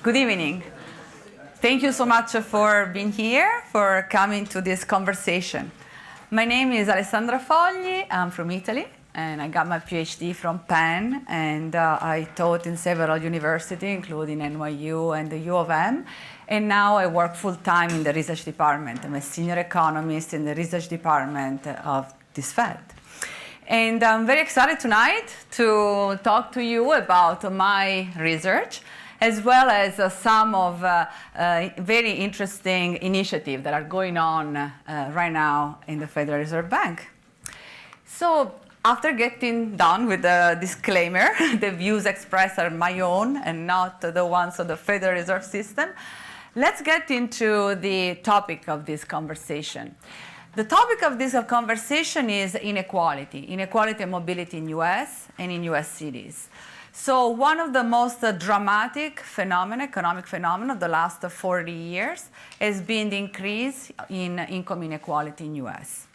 Good evening. Thank you so much for being here, for coming to this conversation. My name is Alessandra Fogli. I'm from Italy, and I got my PhD from Penn, and I taught in several universities, including NYU and the U of M. And now I work full-time in the research department. I'm a senior economist in the research department of this Fed. And I'm very excited tonight to talk to you about my research, as well as some of very interesting initiatives that are going on right now in the Federal Reserve Bank. So after getting done with the disclaimer, the views expressed are my own and not the ones of the Federal Reserve System, let's get into the topic of this conversation. The topic of this conversation is inequality and mobility in US and in US cities. So one of the most dramatic economic phenomena of the last 40 years has been the increase in income inequality in US.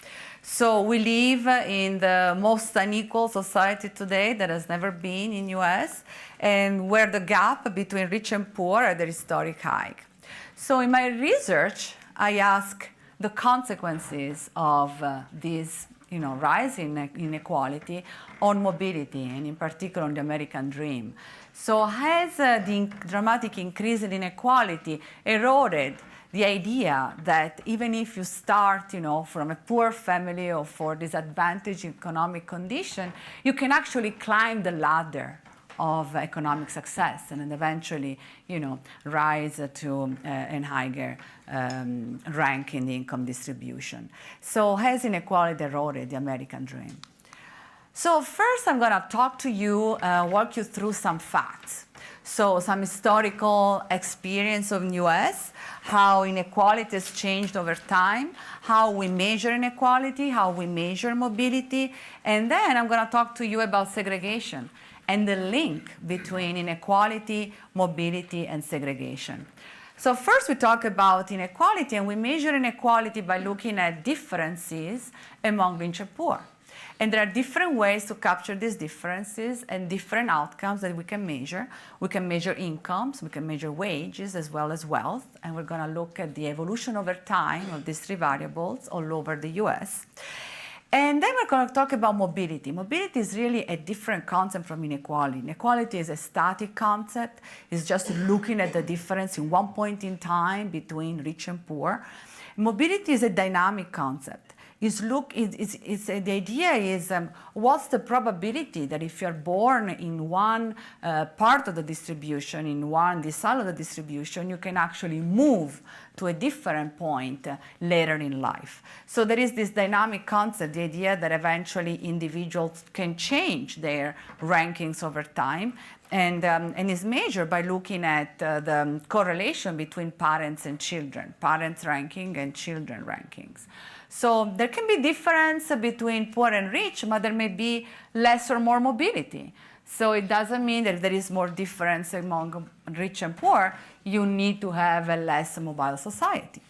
So we live in the most unequal society today that has never been in US, and where the gap between rich and poor are at a historic high. So in my research, I ask the consequences of this rise in inequality on mobility, and in particular on the American dream. So has the dramatic increase in inequality eroded the idea that even if you start from a poor family or for disadvantaged economic condition, you can actually climb the ladder of economic success and then eventually rise to a higher rank in the income distribution. So has inequality eroded the American dream? So first I'm going to talk to you, walk you through some facts. So some historical experience of the US, how inequality has changed over time, how we measure inequality, how we measure mobility, and then I'm going to talk to you about segregation and the link between inequality, mobility, and segregation. So first we talk about inequality, and we measure inequality by looking at differences among rich and poor. And there are different ways to capture these differences and different outcomes that we can measure. We can measure incomes, we can measure wages as well as wealth, and we're going to look at the evolution over time of these three variables all over the US. And then we're going to talk about mobility. Mobility is really a different concept from inequality. Inequality is a static concept. It's just looking at the difference in one point in time between rich and poor. Mobility is a dynamic concept. The idea is what's the probability that if you're born in one part of the distribution, in this side of the distribution, you can actually move to a different point later in life. So there is this dynamic concept, the idea that eventually individuals can change their rankings over time, and is measured by looking at the correlation between parents and children, parents' ranking and children rankings. So there can be difference between poor and rich, but there may be less or more mobility. So it doesn't mean that if there is more difference among rich and poor, you need to have a less mobile society.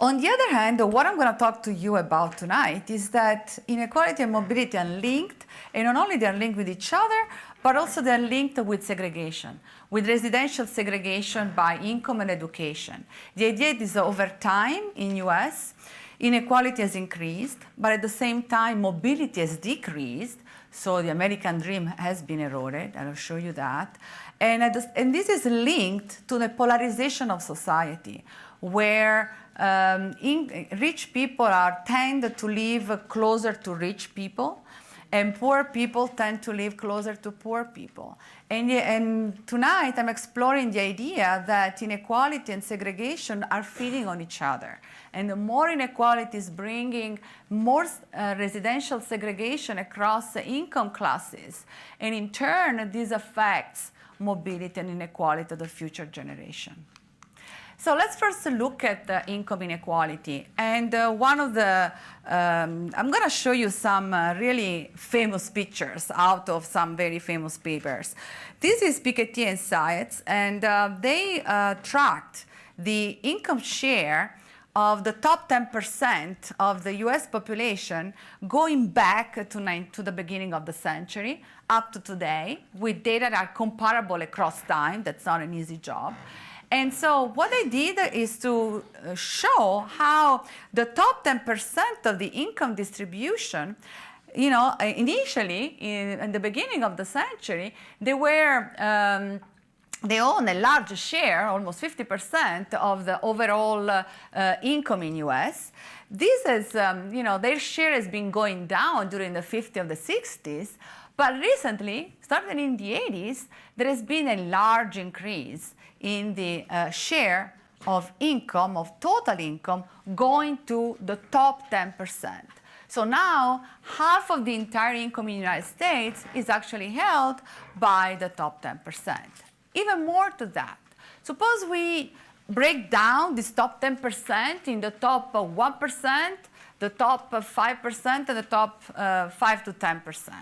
On the other hand, what I'm going to talk to you about tonight is that inequality and mobility are linked, and not only they are linked with each other, but also they're linked with segregation, with residential segregation by income and education. The idea is over time in US, inequality has increased, but at the same time, mobility has decreased. So the American dream has been eroded. I'll show you that. And this is linked to the polarization of society, where rich people tend to live closer to rich people, and poor people tend to live closer to poor people. And tonight I'm exploring the idea that inequality and segregation are feeding on each other. And the more inequality is bringing more residential segregation across the income classes. And in turn, this affects mobility and inequality of the future generation. So let's first look at the income inequality. And I'm going to show you some really famous pictures out of some very famous papers. This is Piketty and Sides, and they tracked the income share of the top 10% of the US population going back to the beginning of the century up to today with data that are comparable across time. That's not an easy job. And so what I did is to show how the top 10% of the income distribution, initially in the beginning of the century, they own a large share, almost 50% of the overall income in US. This is, their share has been going down during the 50s and the 60s, but recently, starting in the 80s, there has been a large increase in the share of income, of total income, going to the top 10%. So now, half of the entire income in the United States is actually held by the top 10%. Even more to that, suppose we break down this top 10% in the top 1%, the top 5%, and the top 5 to 10%.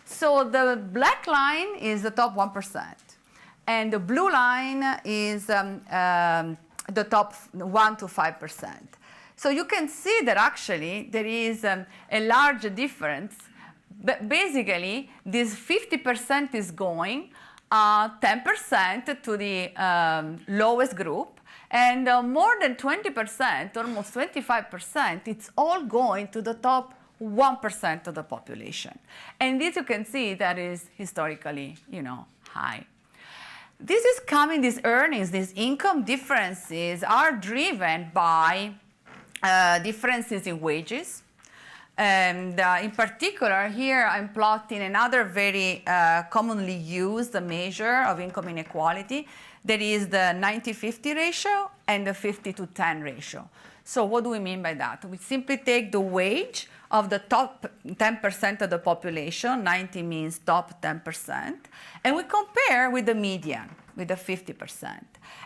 So the black line is the top 1%, and the blue line is the top 1 to 5%. So you can see that actually there is a large difference. But basically, this 50% is going 10% to the lowest group, and more than 20%, almost 25%, it's all going to the top 1% of the population. And this you can see that is historically, high. This is coming, these earnings, these income differences are driven by differences in wages. And in particular, here I'm plotting another very commonly used measure of income inequality, that is the 90-50 ratio and the 50-10 ratio. So what do we mean by that? We simply take the wage of the top 10% of the population, 90 means top 10%, and we compare with the median, with the 50%.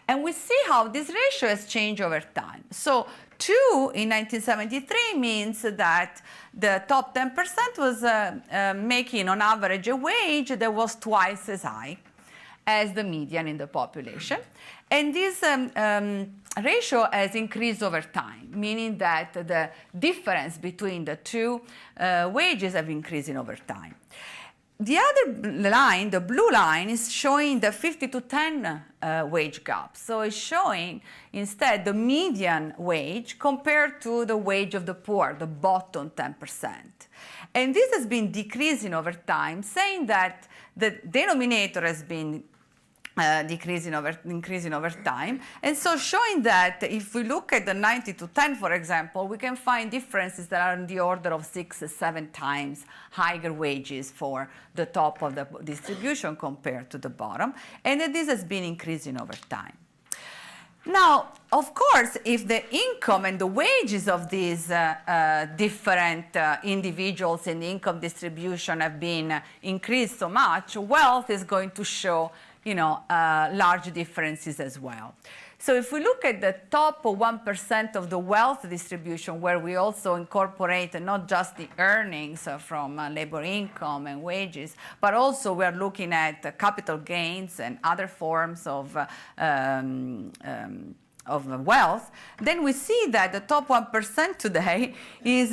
And we see how this ratio has changed over time. So 2 in 1973 means that the top 10% was making on average a wage that was twice as high as the median in the population. And this ratio has increased over time, meaning that the difference between the two wages have increased over time. The other line, the blue line, is showing the 50 to 10 wage gap. So it's showing instead the median wage compared to the wage of the poor, the bottom 10%. And this has been decreasing over time, saying that the denominator has been increasing over time. And so showing that if we look at the 90 to 10, for example, we can find differences that are in the order of 6 or 7 times higher wages for the top of the distribution compared to the bottom, and that this has been increasing over time. Now, of course, if the income and the wages of these different individuals in the income distribution have been increased so much, wealth is going to show large differences as well. So if we look at the top 1% of the wealth distribution, where we also incorporate not just the earnings from labor income and wages, but also we're looking at capital gains and other forms of wealth, then we see that the top 1% today is,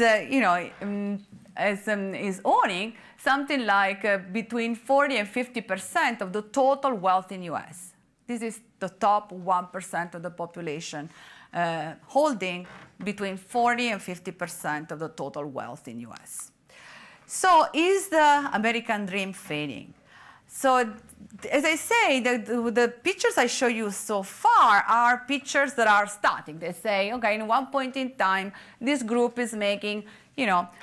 is owning something like between 40 and 50% of the total wealth in US. This is the top 1% of the population holding between 40 and 50% of the total wealth in US. So is the American dream fading? So as I say, the pictures I show you so far are pictures that are static. They say, okay, in one point in time, this group is making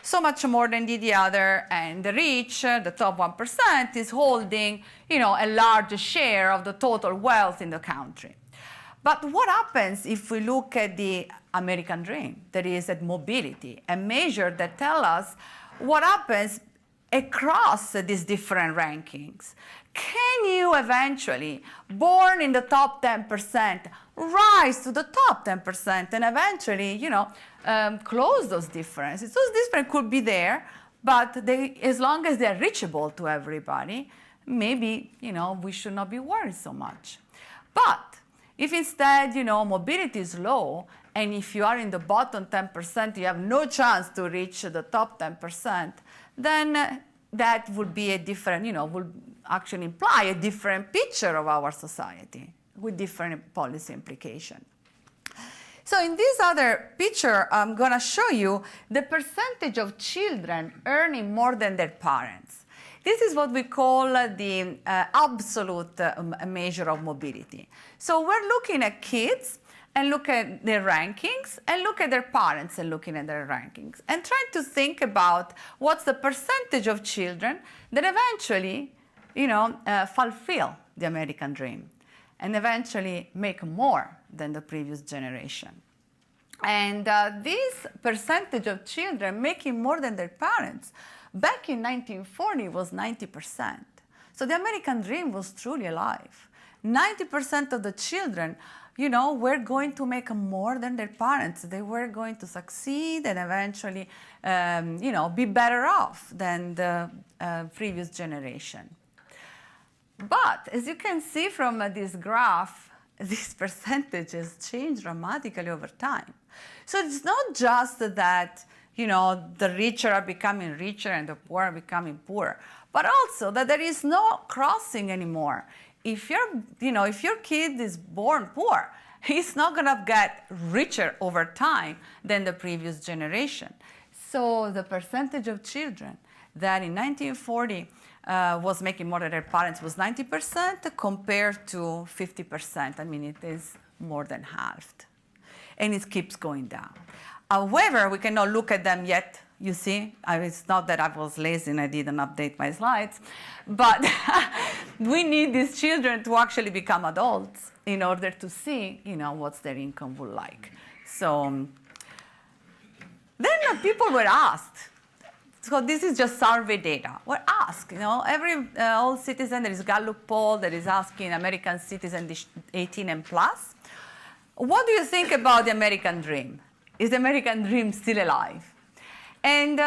so much more than the other, and the rich, the top 1%, is holding, a large share of the total wealth in the country. But what happens if we look at the American dream, that is at mobility, a measure that tells us what happens across these different rankings? Can you eventually, born in the top 10%, rise to the top 10% and eventually, close those differences? Those differences could be there, but as long as they're reachable to everybody, maybe, we should not be worried so much. But if instead, mobility is low and if you are in the bottom 10%, you have no chance to reach the top 10%, then that would be a different, would actually imply a different picture of our society with different policy implications. So in this other picture, I'm going to show you the percentage of children earning more than their parents. This is what we call the absolute measure of mobility. So we're looking at kids and look at their rankings and look at their parents and looking at their rankings and trying to think about what's the percentage of children that eventually, fulfill the American dream and eventually make more than the previous generation. And this percentage of children making more than their parents back in 1940 was 90%. So the American dream was truly alive. 90% of the children, were going to make more than their parents. They were going to succeed and eventually, be better off than the previous generation. But as you can see from this graph, these percentages change dramatically over time. So it's not just that, the richer are becoming richer and the poor are becoming poorer, but also that there is no crossing anymore. If your kid is born poor, he's not going to get richer over time than the previous generation. So the percentage of children that in 1940 was making more than their parents was 90% compared to 50%. I mean, it is more than halved. And it keeps going down. However, we cannot look at them yet. You see, it's not that I was lazy and I didn't update my slides, but we need these children to actually become adults in order to see, what's their income would like. So then people were asked. So this is just survey data. We're asked, every all citizen, there is a Gallup poll that is asking American citizens 18 and plus, what do you think about the American dream? Is the American dream still alive? And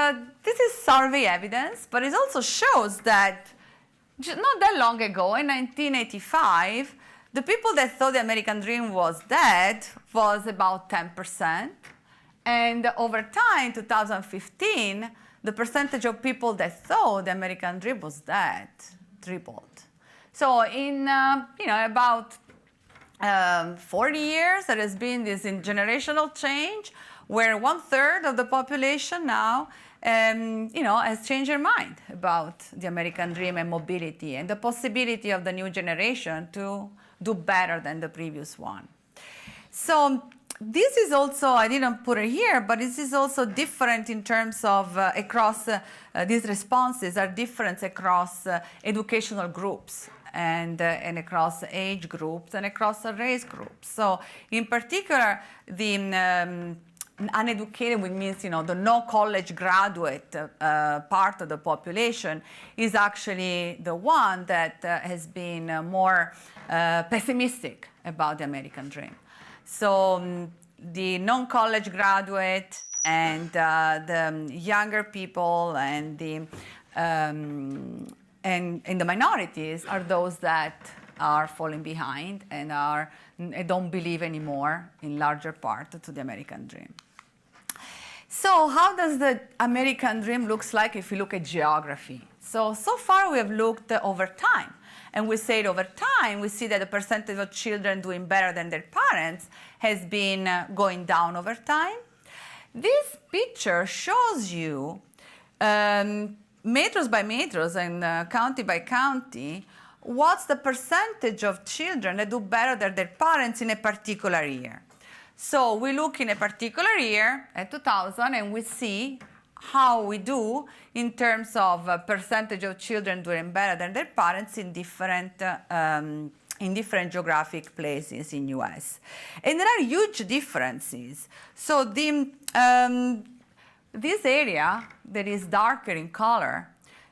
this is survey evidence, but it also shows that not that long ago, in 1985, the people that thought the American dream was dead was about 10%. And over time, 2015, the percentage of people that thought the American dream was dead tripled. So in about 40 years, there has been this generational change where 1/3 of the population now, has changed their mind about the American dream and mobility and the possibility of the new generation to do better than the previous one. So this is also, I didn't put it here, but this is also different in terms of across, these responses are different across educational groups and across age groups and across race groups. So in particular, the uneducated, which means, the no college graduate part of the population is actually the one that has been more pessimistic about the American dream. So the non-college graduate and the younger people and the minorities are those that are falling behind and don't believe anymore in larger part to the American dream. So how does the American dream looks like if you look at geography? So far we have looked over time. And we said over time, we see that the percentage of children doing better than their parents has been going down over time. This picture shows you metros by metros and county by county, what's the percentage of children that do better than their parents in a particular year. So we look in a particular year at 2000 and we see how we do in terms of percentage of children doing better than their parents in different geographic places in US. And there are huge differences. So this area that is darker in color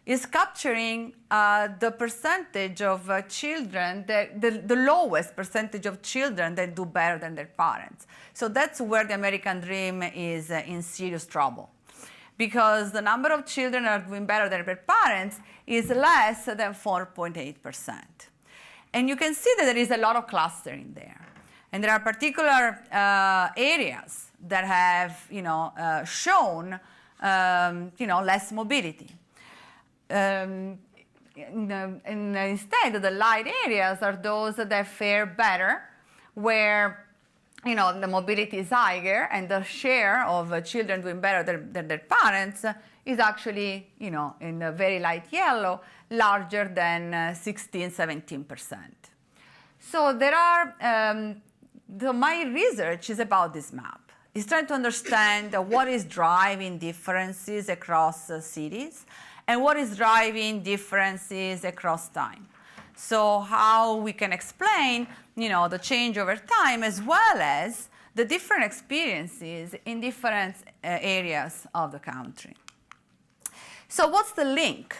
is capturing the percentage of children, the lowest percentage of children that do better than their parents. So that's where the American dream is in serious trouble, because the number of children that are doing better than their parents is less than 4.8%. And you can see that there is a lot of clustering there. And there are particular areas that have, shown, less mobility. Instead, the light areas are those that fare better, where the mobility is higher and the share of children doing better than their parents is actually, in a very light yellow, larger than 16-17%. So there are, my research is about this map. It's trying to understand what is driving differences across cities and what is driving differences across time. So how we can explain, the change over time, as well as the different experiences in different areas of the country. So what's the link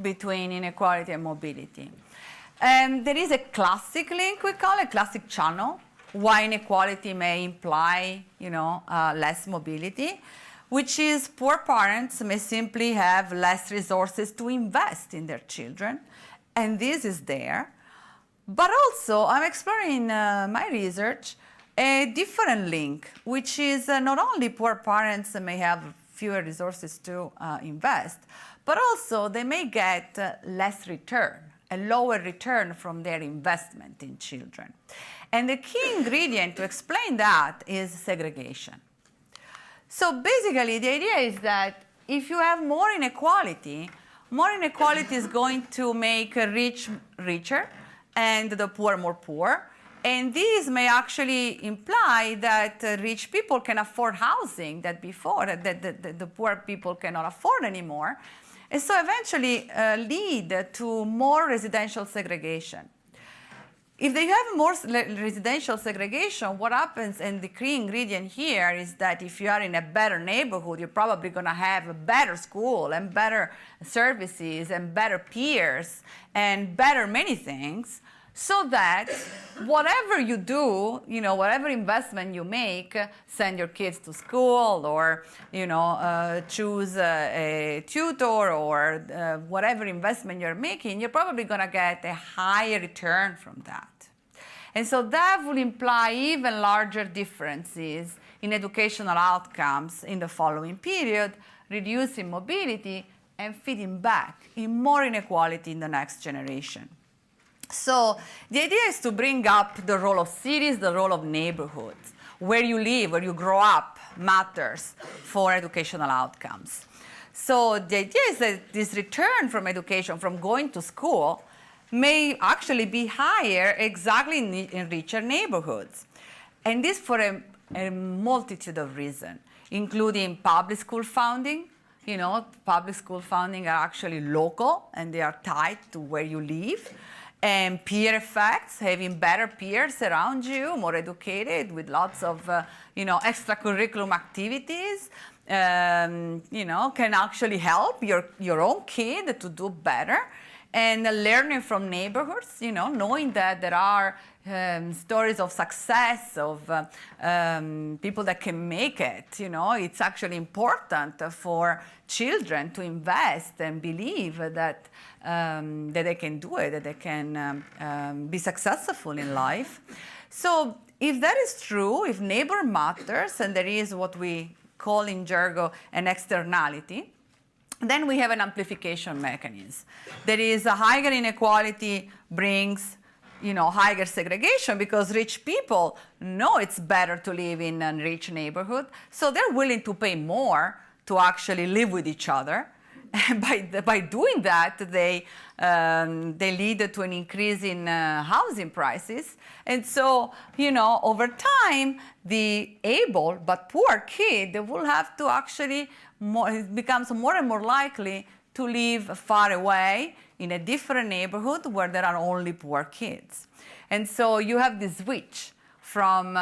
between inequality and mobility? There is a classic link, we call it, classic channel, why inequality may imply, less mobility, which is poor parents may simply have less resources to invest in their children, and this is there. But also, I'm exploring in my research a different link, which is not only poor parents may have fewer resources to invest, but also they may get less return, a lower return from their investment in children. And the key ingredient to explain that is segregation. So basically, the idea is that if you have more inequality is going to make rich richer and the poor more poor. And this may actually imply that rich people can afford housing that before the poor people cannot afford anymore. And so eventually lead to more residential segregation. If they have more residential segregation, what happens, and the key ingredient here is that if you are in a better neighborhood, you're probably going to have a better school and better services and better peers and better many things, so that whatever you do, whatever investment you make, send your kids to school or, choose a tutor or whatever investment you're making, you're probably going to get a higher return from that. And so that will imply even larger differences in educational outcomes in the following period, reducing mobility and feeding back in more inequality in the next generation. So the idea is to bring up the role of cities, the role of neighborhoods. Where you live, where you grow up matters for educational outcomes. So the idea is that this return from education, from going to school, may actually be higher exactly in richer neighborhoods. And this for a multitude of reasons, including public school funding. Public school funding are actually local and they are tied to where you live. And peer effects, having better peers around you, more educated, with lots of, extracurriculum activities, can actually help your own kid to do better. And learning from neighborhoods, knowing that there are stories of success, of people that can make it, it's actually important for children to invest and believe that they can do it, that they can be successful in life. So if that is true, if neighbor matters, and there is what we call in jargon an externality, then we have an amplification mechanism. There is a higher inequality brings, higher segregation, because rich people know it's better to live in a rich neighborhood, so they're willing to pay more to actually live with each other. And by doing that, they lead to an increase in housing prices. And so, over time, the able but poor kid will have to actually, it becomes more and more likely to live far away in a different neighborhood where there are only poor kids. And so you have this switch from,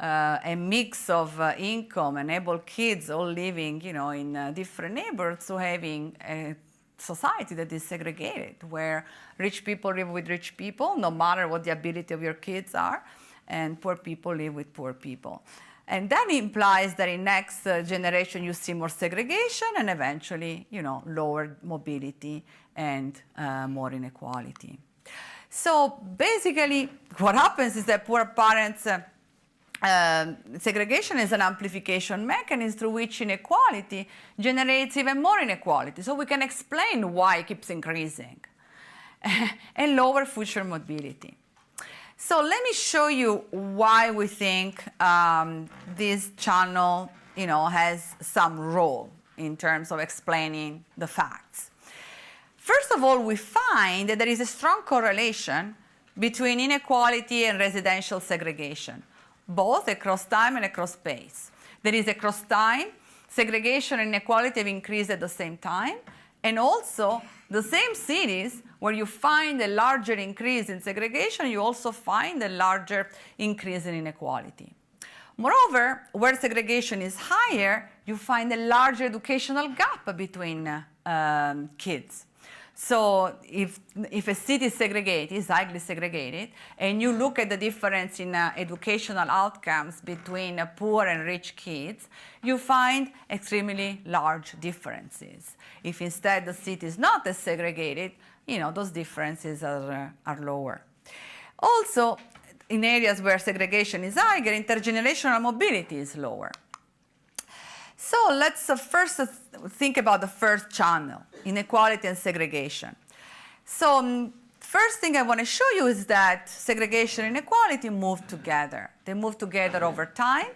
a mix of income and able kids all living, in different neighborhoods, to having a society that is segregated, where rich people live with rich people, no matter what the ability of your kids are, and poor people live with poor people. And that implies that in next generation you see more segregation and eventually, lower mobility and more inequality. So basically, what happens is that poor parents, segregation is an amplification mechanism through which inequality generates even more inequality. So we can explain why it keeps increasing and lower future mobility. So let me show you why we think this channel, has some role in terms of explaining the facts. First of all, we find that there is a strong correlation between inequality and residential segregation, both across time and across space. There is across time, segregation and inequality have increased at the same time, and also the same cities where you find a larger increase in segregation, you also find a larger increase in inequality. Moreover, where segregation is higher, you find a larger educational gap between kids. So if a city is segregated, is highly segregated, and you look at the difference in educational outcomes between poor and rich kids, you find extremely large differences. If instead the city is not as segregated, those differences are lower. Also, in areas where segregation is higher, intergenerational mobility is lower. So let's first think about the first channel, inequality and segregation. So first thing I want to show you is that segregation and inequality move together. They move together over time.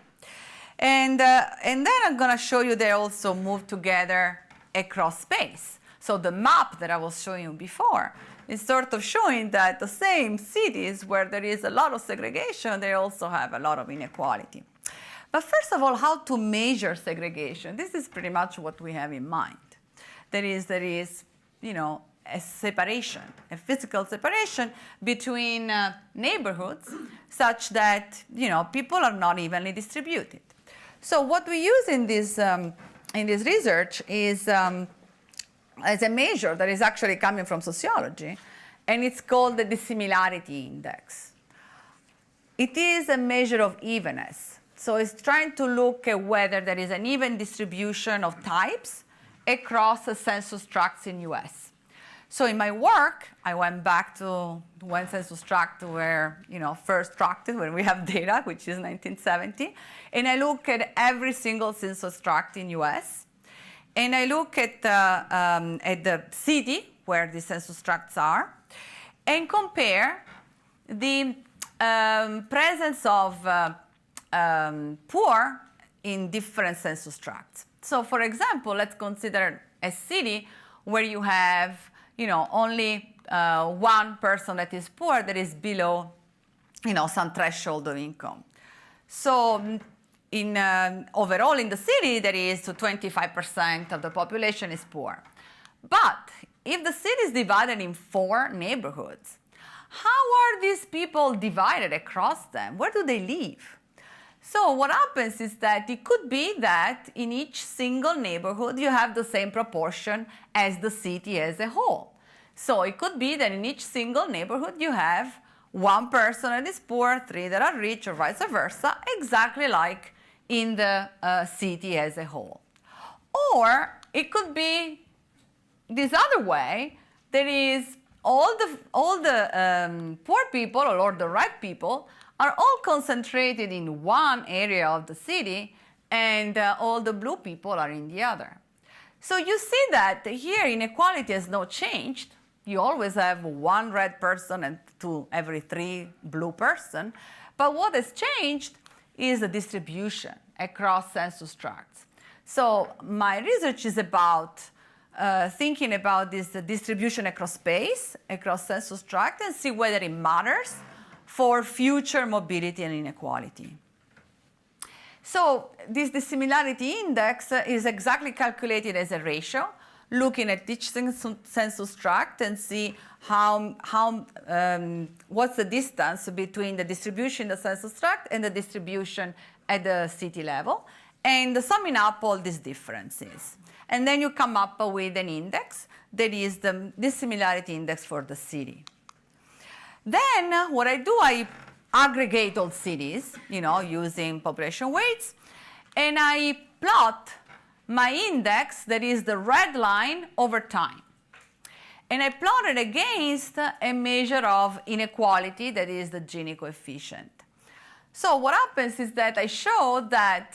And then I'm going to show you they also move together across space. So the map that I was showing you before is sort of showing that the same cities where there is a lot of segregation, they also have a lot of inequality. But first of all, how to measure segregation? This is pretty much what we have in mind. There is a separation, a physical separation between neighborhoods such that, people are not evenly distributed. So what we use in this research is as a measure that is actually coming from sociology, and it's called the dissimilarity index. It is a measure of evenness. So it's trying to look at whether there is an even distribution of types across the census tracts in US. So in my work, I went back to when census tracts were first tracted, when we have data, which is 1970. And I look at every single census tract in US. And I look at the city where the census tracts are and compare the presence of poor in different census tracts. So for example, let's consider a city where you have only one person that is poor that is below some threshold of income. So overall in the city, there is 25% of the population is poor. But if the city is divided in 4 neighborhoods, how are these people divided across them? Where do they live? So what happens is that it could be that in each single neighborhood you have the same proportion as the city as a whole. So it could be that in each single neighborhood you have 1 person that is poor, 3 that are rich, or vice versa, exactly like in the city as a whole. Or it could be this other way, there is all the poor people or the right people are all concentrated in one area of the city, and all the blue people are in the other. So you see that here inequality has not changed. You always have 1 red person and 2 every 3 blue person. But what has changed is the distribution across census tracts. So my research is about thinking about this distribution across space, across census tract, and see whether it matters for future mobility and inequality. So this dissimilarity index is exactly calculated as a ratio, looking at each census tract and see what's the distance between the distribution in the census tract and the distribution at the city level, and summing up all these differences. And then you come up with an index that is the dissimilarity index for the city. Then what I do, I aggregate all cities, using population weights, and I plot my index, that is the red line, over time. And I plotted against a measure of inequality, that is the Gini coefficient. So what happens is that I show that,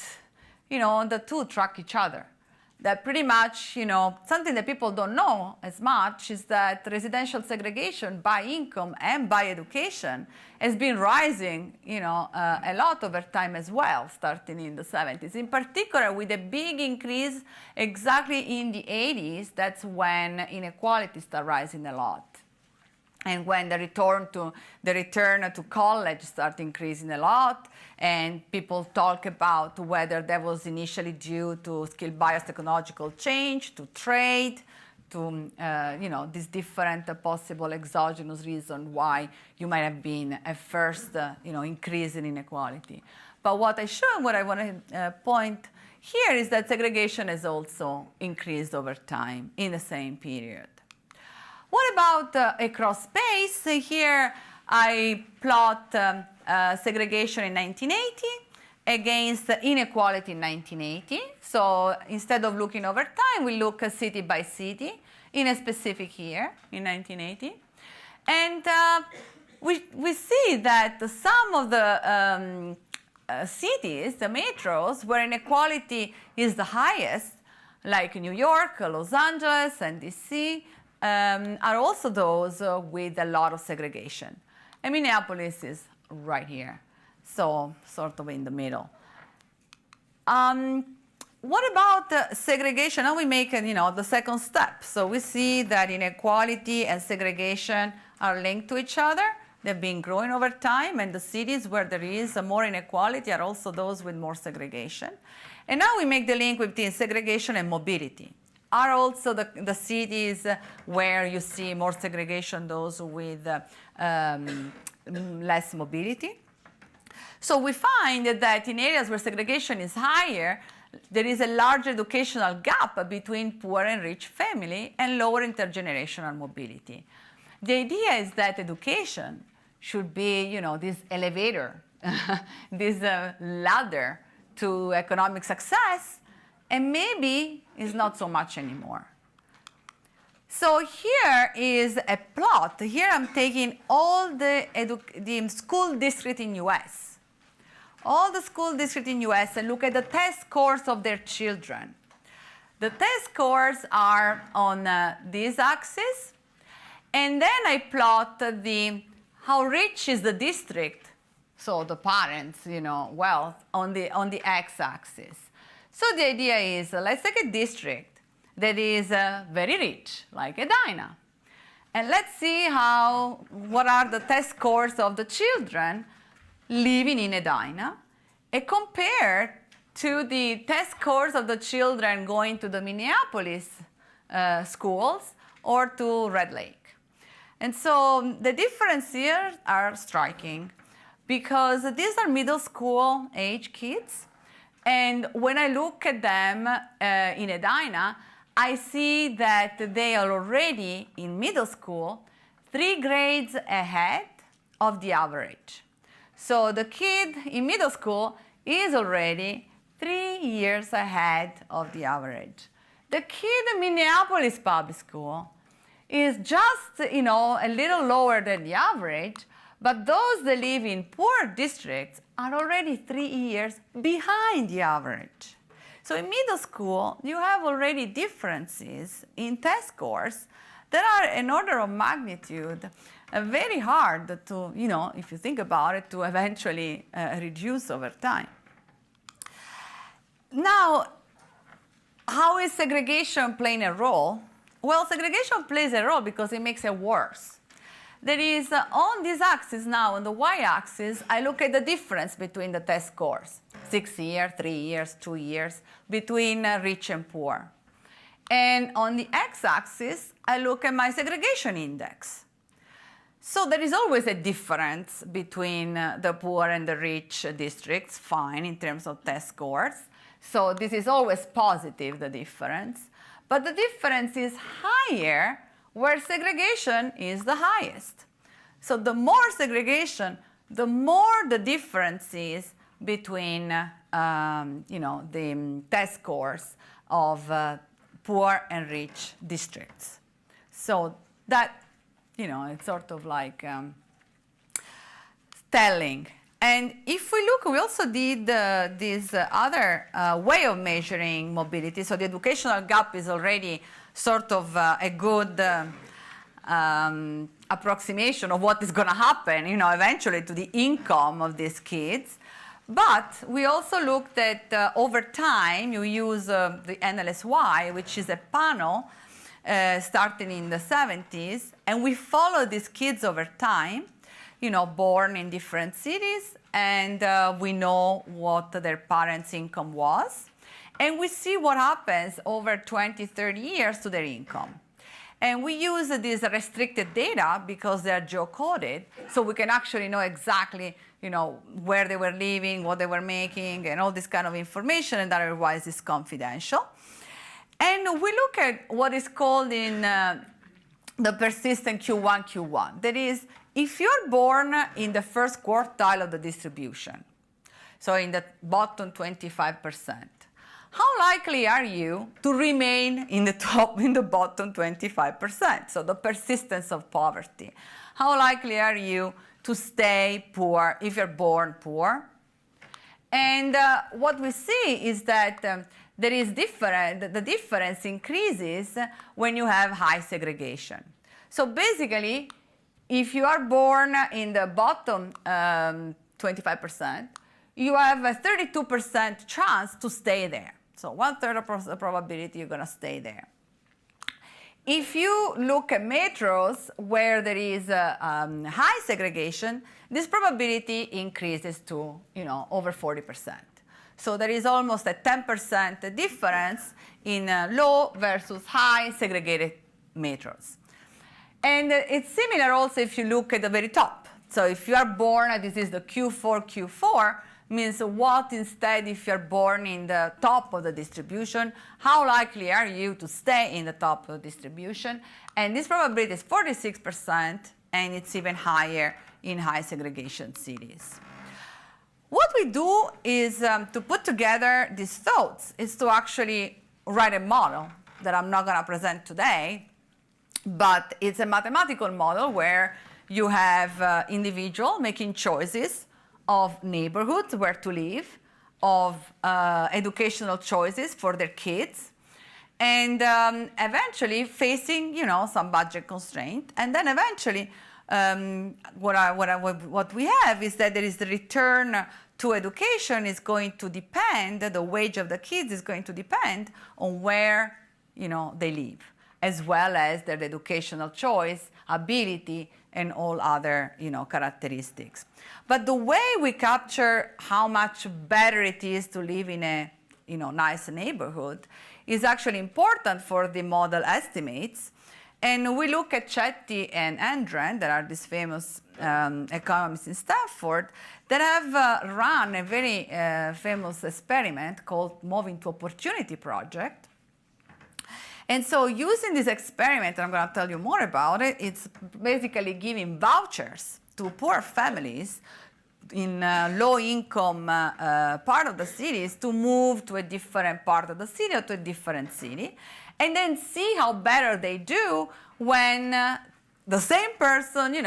the two track each other. That pretty much, something that people don't know as much is that residential segregation by income and by education has been rising, a lot over time as well, starting in the 70s. In particular, with a big increase exactly in the 80s, that's when inequality started rising a lot. And when the return to college started increasing a lot, and people talk about whether that was initially due to skill bias technological change, to trade, to these different possible exogenous reasons why you might have been a first increase in inequality. But what I show and what I want to point here is that segregation has also increased over time in the same period. What about across space? Here I plot segregation in 1980 against inequality in 1980. So instead of looking over time, we look city by city in a specific year in 1980. And we see that some of the cities, the metros, where inequality is the highest, like New York, Los Angeles, and DC, are also those with a lot of segregation. And Minneapolis is right here, so sort of in the middle. What about segregation? Now we make the second step. So we see that inequality and segregation are linked to each other. They've been growing over time, and the cities where there is more inequality are also those with more segregation. And now we make the link between segregation and mobility. Are also the cities where you see more segregation, those with less mobility? So we find that in areas where segregation is higher, there is a large educational gap between poor and rich family and lower intergenerational mobility. The idea is that education should be, this elevator, this ladder to economic success, and maybe is not so much anymore. So here is a plot. Here I'm taking all the school districts in US. All the school districts in US and look at the test scores of their children. The test scores are on this axis. And then I plot how rich is the district, so the parents, wealth, on the x-axis. So the idea is, let's take a district that is very rich, like Edina. And let's see what are the test scores of the children living in Edina, and compare to the test scores of the children going to the Minneapolis schools or to Red Lake. And so the difference here are striking, because these are middle school age kids. And when I look at them in Edina, I see that they are already in middle school 3 grades ahead of the average. So the kid in middle school is already 3 years ahead of the average. The kid in Minneapolis public school is just, a little lower than the average, but those that live in poor districts are already 3 years behind the average. So in middle school, you have already differences in test scores that are an order of magnitude very hard to, if you think about it, to eventually reduce over time. Now, how is segregation playing a role? Well, segregation plays a role because it makes it worse. There is, on this axis now, on the y-axis, I look at the difference between the test scores, 6 years, 3 years, 2 years, between rich and poor. And on the x-axis, I look at my segregation index. So there is always a difference between the poor and the rich districts, fine, in terms of test scores. So this is always positive, the difference. But the difference is higher where segregation is the highest. So the more segregation, the more the difference is between the test scores of poor and rich districts. So that, it's sort of like telling. And if we look, we also did this other way of measuring mobility. So the educational gap is already sort of a good approximation of what is going to happen, eventually to the income of these kids. But we also looked at over time, you use the NLSY, which is a panel starting in the 70s, and we follow these kids over time, born in different cities, and we know what their parents' income was. And we see what happens over 20, 30 years to their income. And we use this restricted data because they are geo-coded, so we can actually know exactly where they were living, what they were making, and all this kind of information, and otherwise is confidential. And we look at what is called in the persistent Q1. That is, if you're born in the first quartile of the distribution, so in the bottom 25%, how likely are you to remain in the bottom 25%? So the persistence of poverty. How likely are you to stay poor if you're born poor? And what we see is that there is the difference increases when you have high segregation. So basically, if you are born in the bottom 25%, you have a 32% chance to stay there. So 1/3 of the probability you're going to stay there. If you look at metros where there is high segregation, this probability increases to over 40%. So there is almost a 10% difference in low versus high segregated metros. And it's similar also if you look at the very top. So if you are born, this is the Q4, means what instead if you're born in the top of the distribution, how likely are you to stay in the top of the distribution? And this probability is 46%, and it's even higher in high segregation cities. What we do is to put together these thoughts is to actually write a model that I'm not going to present today, but it's a mathematical model where you have individuals making choices of neighborhoods where to live, of educational choices for their kids, and eventually facing some budget constraint. And then eventually what we have is that there is the return to education is going to depend, the wage of the kids is going to depend on where they live, as well as their educational choice, ability, and all other characteristics. But the way we capture how much better it is to live in a nice neighborhood is actually important for the model estimates. And we look at Chetty and Andren, that are these famous economists in Stanford, that have run a very famous experiment called Moving to Opportunity Project. And so using this experiment, and I'm going to tell you more about it, it's basically giving vouchers to poor families in low-income part of the cities to move to a different part of the city or to a different city, and then see how better they do when the same person,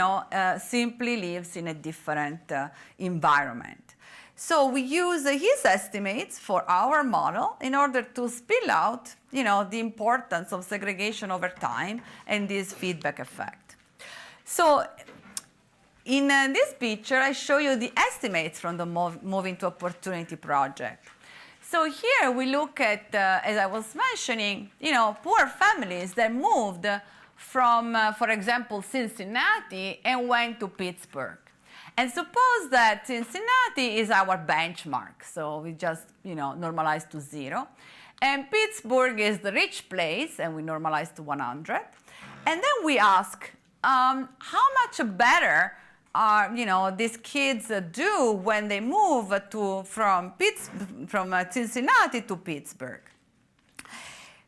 simply lives in a different environment. So we use his estimates for our model in order to spill out, the importance of segregation over time and this feedback effect. So in this picture, I show you the estimates from the Moving to Opportunity project. So here we look at, as I was mentioning, poor families that moved from, for example, Cincinnati and went to Pittsburgh. And suppose that Cincinnati is our benchmark, so we just normalize to 0. And Pittsburgh is the rich place, and we normalize to 100. And then we ask, how much better are these kids do when they move from Cincinnati to Pittsburgh?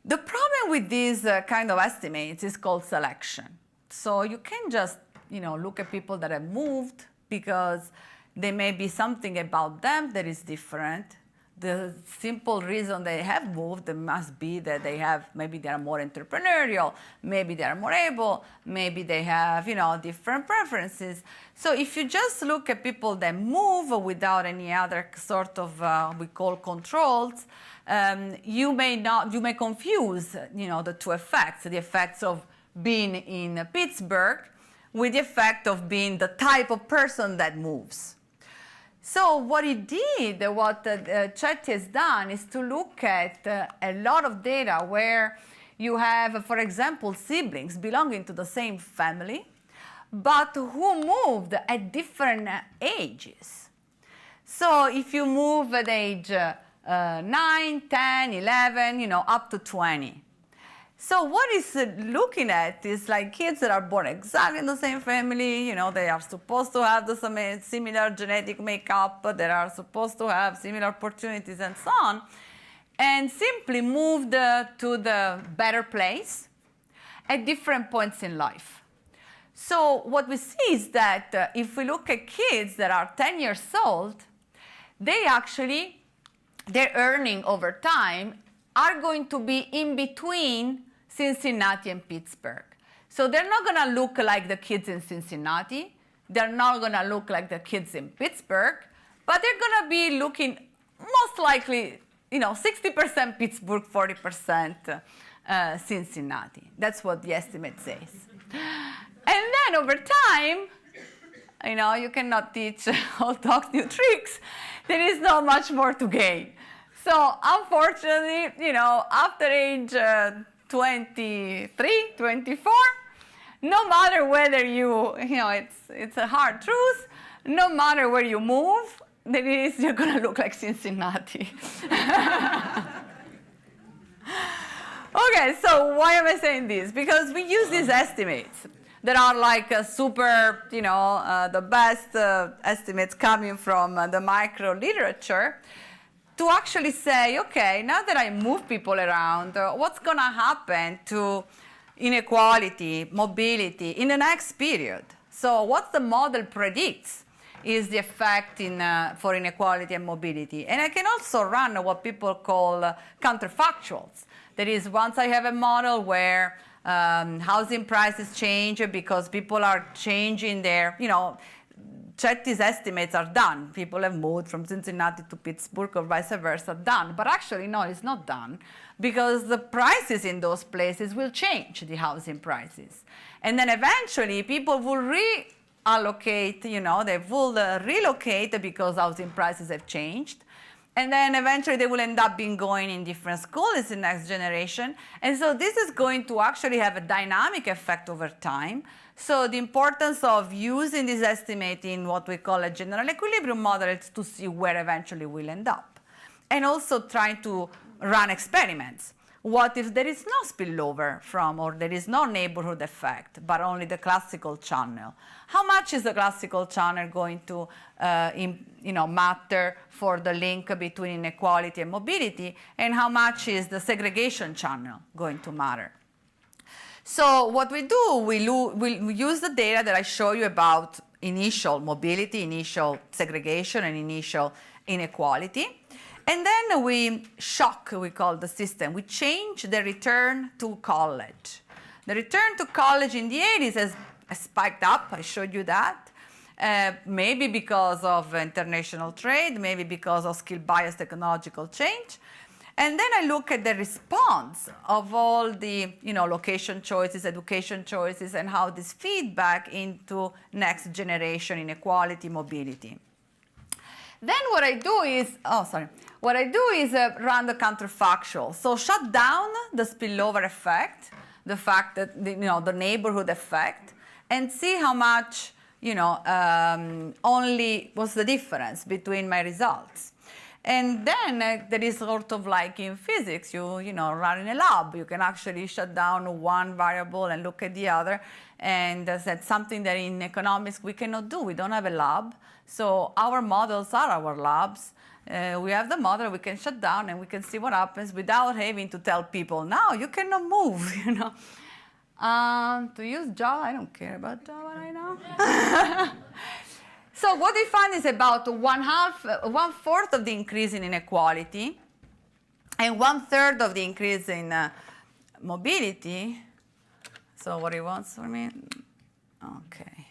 The problem with these kind of estimates is called selection. So you can just look at people that have moved, because there may be something about them that is different the simple reason they have moved must be that maybe they are more entrepreneurial, maybe they are more able, maybe they have, different preferences. So if you just look at people that move without any other sort of, we call controls, you may confuse, the two effects, the effects of being in Pittsburgh with the effect of being the type of person that moves. So what Chet has done is to look at a lot of data where you have, for example, siblings belonging to the same family, but who moved at different ages. So if you move at age 9, 10, 11, up to 20. So what it's looking at is like kids that are born exactly in the same family, they are supposed to have the similar genetic makeup, they are supposed to have similar opportunities and so on, and simply moved to the better place at different points in life. So what we see is that if we look at kids that are 10 years old, their earning over time are going to be in between Cincinnati and Pittsburgh. So they're not going to look like the kids in Cincinnati. They're not going to look like the kids in Pittsburgh, but they're going to be looking most likely, 60% Pittsburgh, 40% Cincinnati. That's what the estimate says. And then over time, you cannot teach old dogs new tricks. There is not much more to gain. So unfortunately, after age 23, 24, no matter whether it's a hard truth, no matter where you move, you're going to look like Cincinnati. Okay, so why am I saying this? Because we use these estimates that are like super, the best estimates coming from the micro literature, to actually say, okay, now that I move people around, what's going to happen to inequality, mobility in the next period? So what the model predicts is the effect for inequality and mobility. And I can also run what people call counterfactuals. That is, once I have a model where housing prices change because people are changing their, Chetty's estimates are done. People have moved from Cincinnati to Pittsburgh or vice versa, done. But actually, no, it's not done because the prices in those places will change, the housing prices. And then eventually, people will reallocate, they will relocate because housing prices have changed. And then eventually they will end up going in different schools in the next generation. And so this is going to actually have a dynamic effect over time. So the importance of using this estimate in what we call a general equilibrium model is to see where eventually we'll end up. And also trying to run experiments. What if there is no spillover from, or there is no neighborhood effect, but only the classical channel? How much is the classical channel going to matter for the link between inequality and mobility, and how much is the segregation channel going to matter? So what we do, we use the data that I show you about initial mobility, initial segregation, and initial inequality. And then we call the system. We change the return to college. The return to college in the 80s has spiked up. I showed you that. Maybe because of international trade, maybe because of skill-biased technological change. And then I look at the response of all the location choices, education choices, and how this feedback into next generation inequality, mobility. Then what I do is, run the counterfactual. So shut down the spillover effect, the fact that, the neighborhood effect, and see how much, what's the difference between my results. And then there is sort of like in physics, you run in a lab. You can actually shut down one variable and look at the other. And that's something that in economics we cannot do. We don't have a lab. So our models are our labs. We have the model, we can shut down, and we can see what happens without having to tell people, now you cannot move, To use Java, I don't care about Java right now. So what we find is about 1/4 of the increase in inequality and 1/3 of the increase in mobility. So what he wants from me? Okay.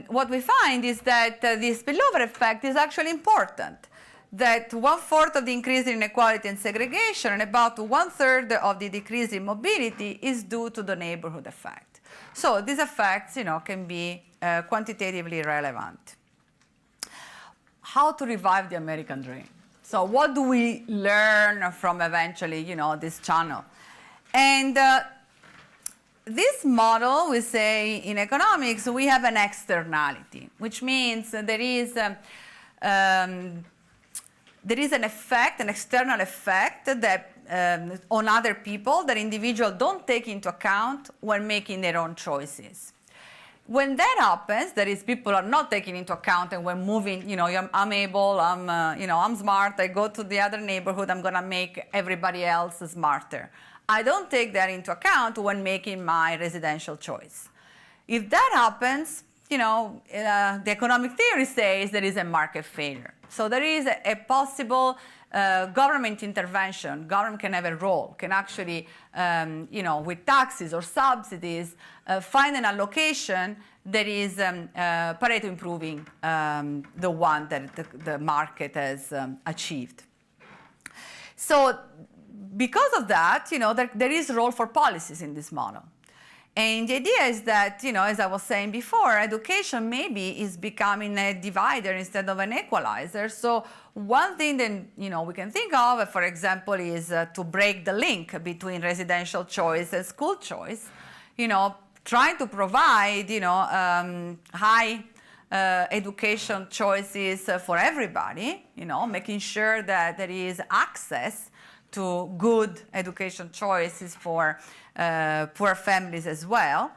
What we find is that this spillover effect is actually important. That 1/4 of the increase in inequality and segregation and about 1/3 of the decrease in mobility is due to the neighborhood effect. So these effects, can be quantitatively relevant. How to revive the American dream? So what do we learn from eventually, this channel? And this model, we say in economics, we have an externality, which means there is an effect, an external effect that on other people that individuals don't take into account when making their own choices. When that happens, that is, people are not taking into account, and when moving, I'm able, I'm smart, I go to the other neighborhood, I'm going to make everybody else smarter. I don't take that into account when making my residential choice. If that happens, the economic theory says there is a market failure. So there is a possible government intervention. Government can have a role, can actually, with taxes or subsidies, find an allocation that is Pareto improving the one that the market has achieved. So because of that, there is a role for policies in this model. And the idea is that, as I was saying before, education maybe is becoming a divider instead of an equalizer. So one thing that, we can think of, for example, is to break the link between residential choice and school choice, trying to provide, high education choices for everybody, making sure that there is access to good education choices for poor families as well.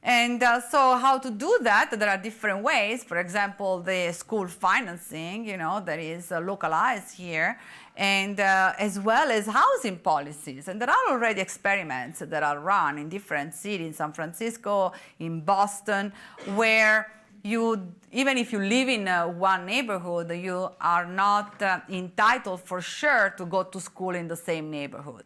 And so how to do that? There are different ways. For example, the school financing, that is localized here, and as well as housing policies. And there are already experiments that are run in different cities, in San Francisco, in Boston, where even if you live in one neighborhood, you are not entitled for sure to go to school in the same neighborhood.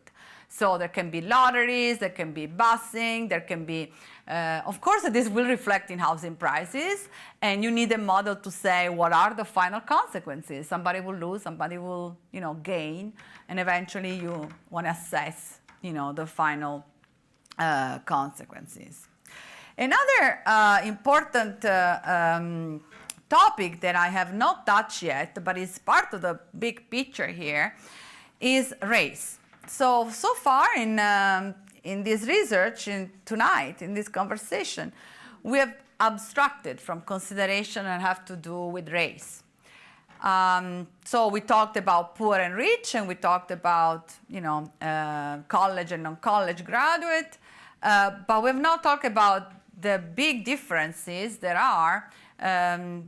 So there can be lotteries, there can be busing, there can be, of course, this will reflect in housing prices, and you need a model to say what are the final consequences. Somebody will lose, somebody will, gain, and eventually you want to assess, the final consequences. Another important topic that I have not touched yet, but is part of the big picture here, is race. So far in this research, tonight, in this conversation, we have abstracted from consideration that have to do with race. So we talked about poor and rich, and we talked about, college and non-college graduate, but we have not talked about the big differences there are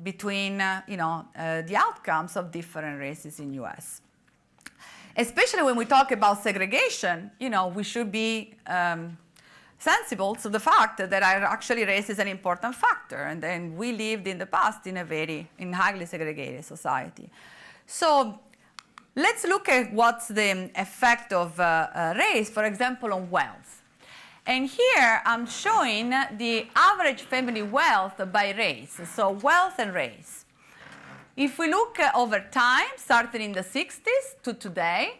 between the outcomes of different races in U.S. Especially when we talk about segregation, we should be sensible to the fact that actually race is an important factor, and then we lived in the past in a highly segregated society. So let's look at what's the effect of race, for example, on wealth. And here I'm showing the average family wealth by race, so wealth and race. If we look over time, starting in the 60s to today,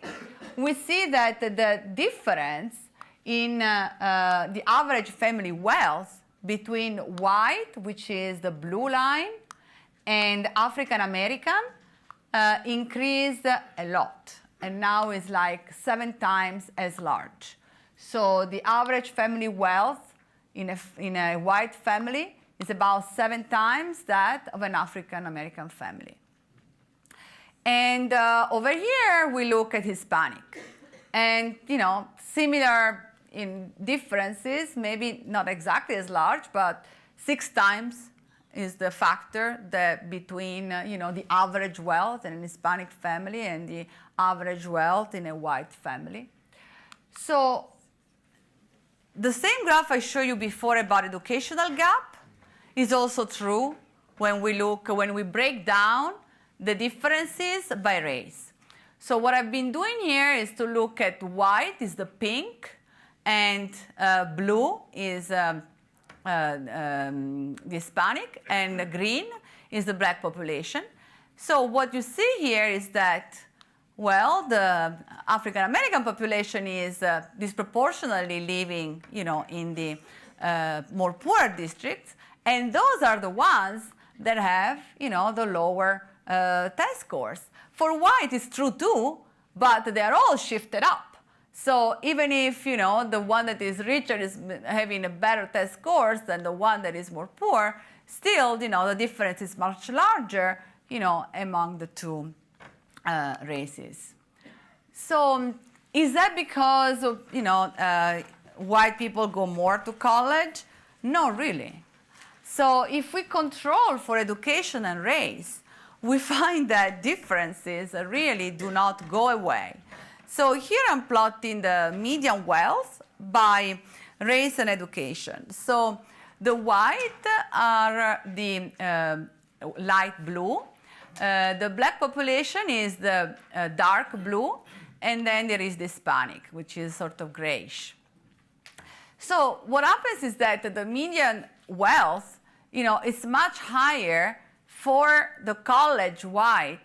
we see that the difference in the average family wealth between white, which is the blue line, and African American increased a lot, and now is like 7 times as large. So the average family wealth in a white family is about 7 times that of an African American family. And over here we look at Hispanic, and similar in differences, maybe not exactly as large, but 6 times is the factor that between the average wealth in an Hispanic family and the average wealth in a white family. So the same graph I showed you before about educational gap is also true when we break down the differences by race. So what I've been doing here is to look at white is the pink, and blue is the Hispanic, and green is the black population. So what you see here is that, well, the African American population is disproportionately living, in the more poor districts, and those are the ones that have, the lower test scores. For white, it's true too, but they are all shifted up. So even if, the one that is richer is having a better test scores than the one that is more poor, still, the difference is much larger, among the two races. So is that because of, white people go more to college? No, really. So if we control for education and race, we find that differences really do not go away. So here I'm plotting the median wealth by race and education. So the white are the light blue. The black population is the dark blue, and then there is the Hispanic, which is sort of grayish. So what happens is that the median wealth, is much higher for the college white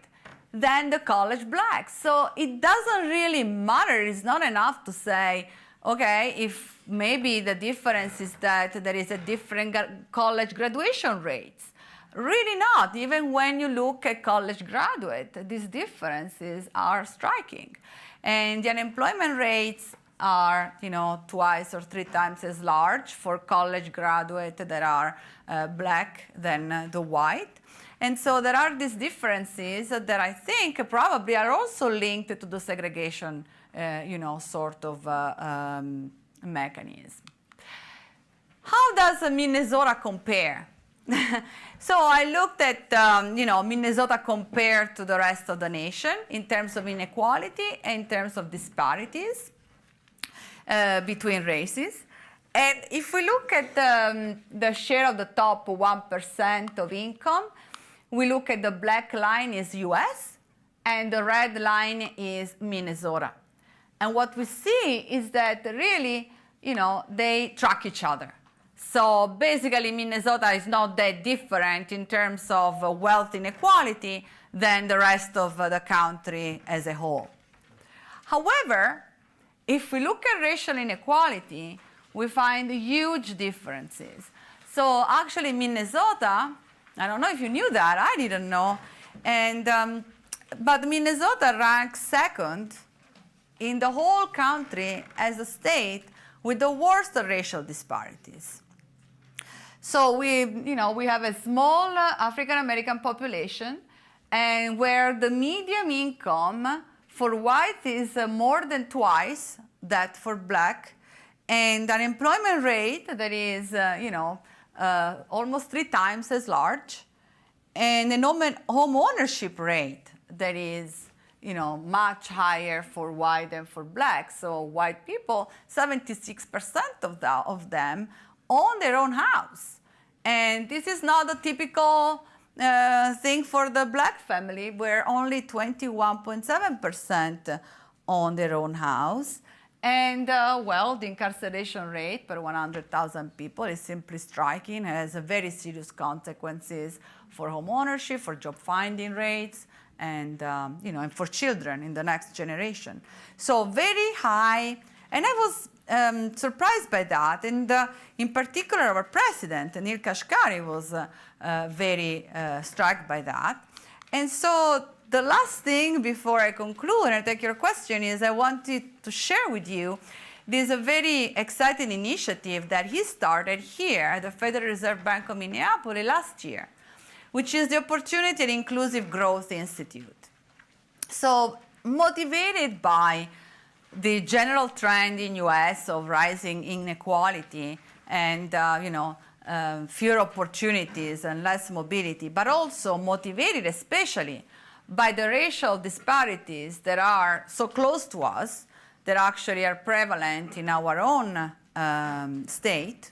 than the college black. So it doesn't really matter. It's not enough to say, okay, if maybe the difference is that there is a different college graduation rates. Really not. Even when you look at college graduate, these differences are striking. And the unemployment rates are, twice or three times as large for college graduate that are black than the white. And so there are these differences that I think probably are also linked to the segregation, sort of mechanism. How does Minnesota compare? So I looked at, Minnesota compared to the rest of the nation in terms of inequality and in terms of disparities between races. And if we look at the share of the top 1% of income, we look at the black line is US, and the red line is Minnesota. And what we see is that really, they track each other. So basically, Minnesota is not that different in terms of wealth inequality than the rest of the country as a whole. However, if we look at racial inequality, we find huge differences. So actually, Minnesota, I don't know if you knew that, I didn't know, but Minnesota ranks second in the whole country as a state with the worst racial disparities. So we have a small African American population, and where the median income for white is more than twice that for black, and unemployment rate that is almost 3 times as large, and an home ownership rate that is much higher for white than for black. So white people, 76% of them own their own house. And this is not a typical thing for the black family, where only 21.7% own their own house. And the incarceration rate per 100,000 people is simply striking, has very serious consequences for home ownership, for job finding rates, and and for children in the next generation. So very high, and I was surprised by that. And in particular, our president, Neil Kashkari, was very struck by that. And so the last thing before I conclude and I take your question is I wanted to share with you this very exciting initiative that he started here at the Federal Reserve Bank of Minneapolis last year, which is the Opportunity and Inclusive Growth Institute. So motivated by the general trend in US of rising inequality and fewer opportunities and less mobility, but also motivated especially by the racial disparities that are so close to us, that actually are prevalent in our own state,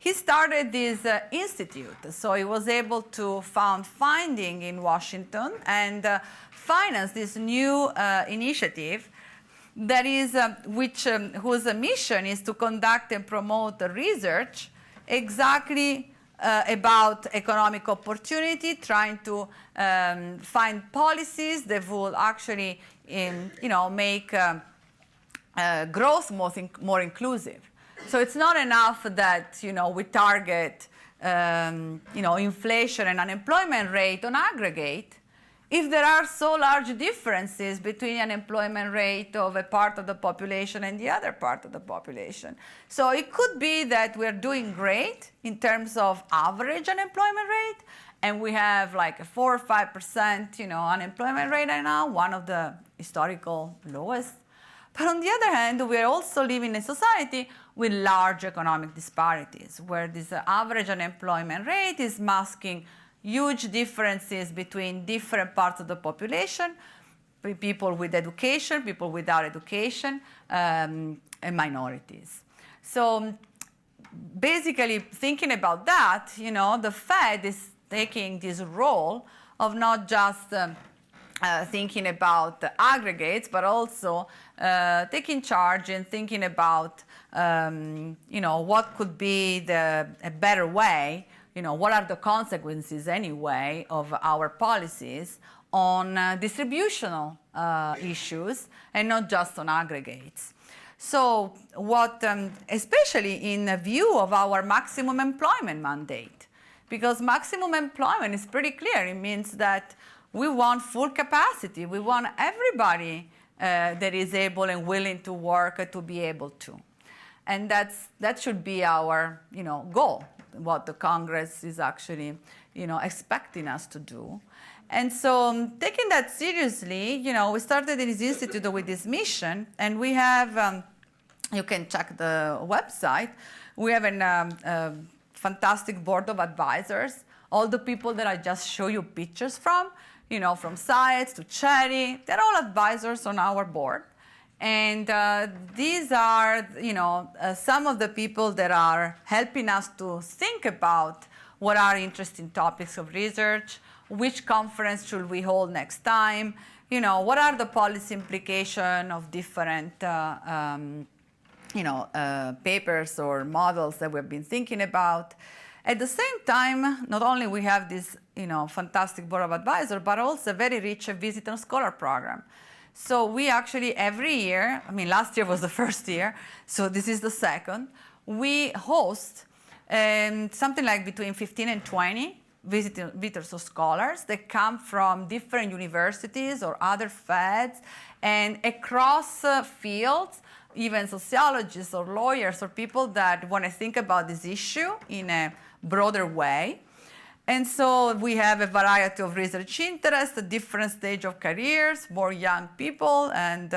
he started this institute. So he was able to found funding in Washington and finance this new initiative that is, whose mission is to conduct and promote research exactly about economic opportunity, trying to find policies that will actually, make growth more inclusive. So it's not enough that we target inflation and unemployment rate on aggregate. If there are so large differences between unemployment rate of a part of the population and the other part of the population. So it could be that we're doing great in terms of average unemployment rate, and we have like a 4 or 5% unemployment rate right now, one of the historical lowest. But on the other hand, we're also living in a society with large economic disparities, where this average unemployment rate is masking huge differences between different parts of the population, people with education, people without education, and minorities. So basically, thinking about that, the Fed is taking this role of not just thinking about the aggregates, but also taking charge and thinking about, what could be a better way, what are the consequences anyway of our policies on distributional issues and not just on aggregates. So what, especially in view of our maximum employment mandate, because maximum employment is pretty clear. It means that we want full capacity. We want everybody that is able and willing to work to be able to. And that should be our goal, what the Congress is actually expecting us to do. And so taking that seriously, we started this institute with this mission, and we have, you can check the website, we have a fantastic board of advisors, all the people that I just show you pictures from science to charity, they're all advisors on our board. And these are, some of the people that are helping us to think about what are interesting topics of research, which conference should we hold next time, what are the policy implications of different, papers or models that we've been thinking about. At the same time, not only we have this, fantastic board of advisors, but also a very rich visitor scholar program. So we actually every year, last year was the first year, so this is the second, we host something like between 15 and 20 visitors or scholars that come from different universities or other feds and across fields, even sociologists or lawyers or people that want to think about this issue in a broader way. And so we have a variety of research interests, a different stage of careers, more young people and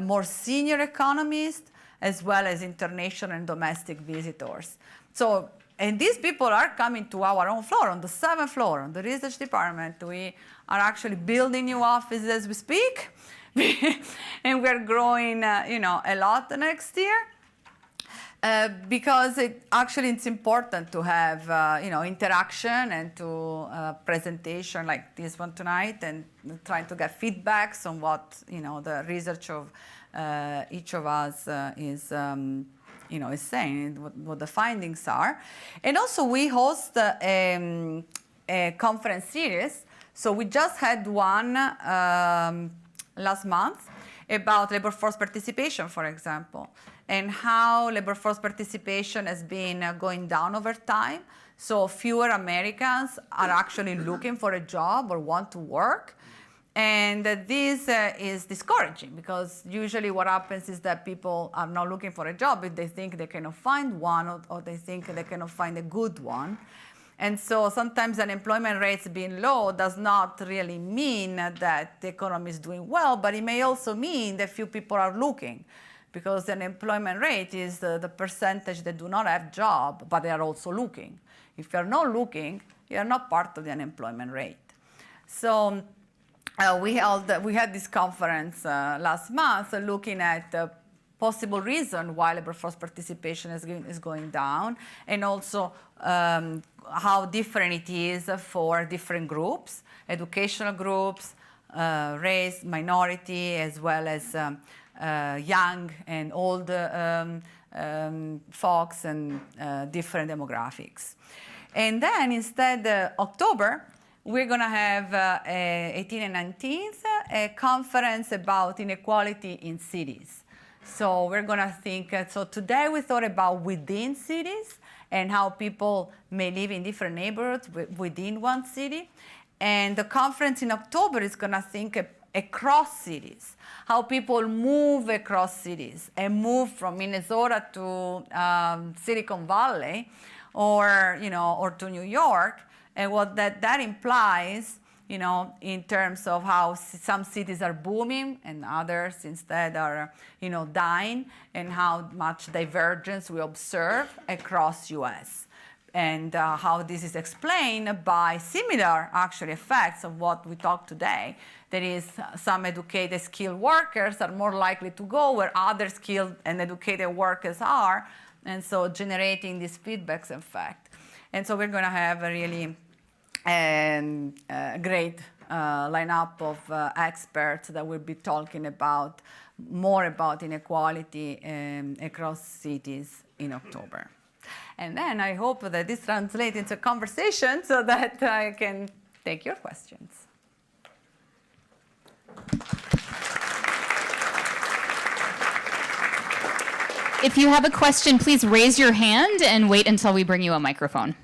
more senior economists, as well as international and domestic visitors. So, and these people are coming to our own floor, on the 7th floor, on the research department. We are actually building new offices as we speak, and we're growing, a lot next year. Because it's important to have interaction and to presentation like this one tonight, and trying to get feedbacks on what the research of each of us is saying, what the findings are. And also we host a conference series. So we just had one last month about labor force participation, for example, and how labor force participation has been going down over time. So fewer Americans are actually looking for a job or want to work. And this is discouraging, because usually what happens is that people are not looking for a job if they think they cannot find one, or they think they cannot find a good one. And so sometimes unemployment rates being low does not really mean that the economy is doing well, but it may also mean that few people are looking, because the unemployment rate is the percentage that do not have job, but they are also looking. If you're not looking, you're not part of the unemployment rate. So we had this conference last month looking at possible reason why labor force participation is going down, and also how different it is for different groups, educational groups, race, minority, as well as young and old folks and different demographics. And then instead, October, we're going to have 18th and 19th, a conference about inequality in cities. So we're going to think, so today we thought about within cities and how people may live in different neighborhoods within one city. And the conference in October is going to think across cities, how people move across cities and move from Minnesota to Silicon Valley or to New York, and what that implies, in terms of how some cities are booming and others instead are, dying, and how much divergence we observe across U.S. And how this is explained by similar, actually, effects of what we talked today. That is, some educated, skilled workers are more likely to go where other skilled and educated workers are, and so generating this feedback effect. And so we're going to have a really great lineup of experts that will be talking about more about inequality across cities in October. And then I hope that this translates into a conversation so that I can take your questions. If you have a question, please raise your hand and wait until we bring you a microphone.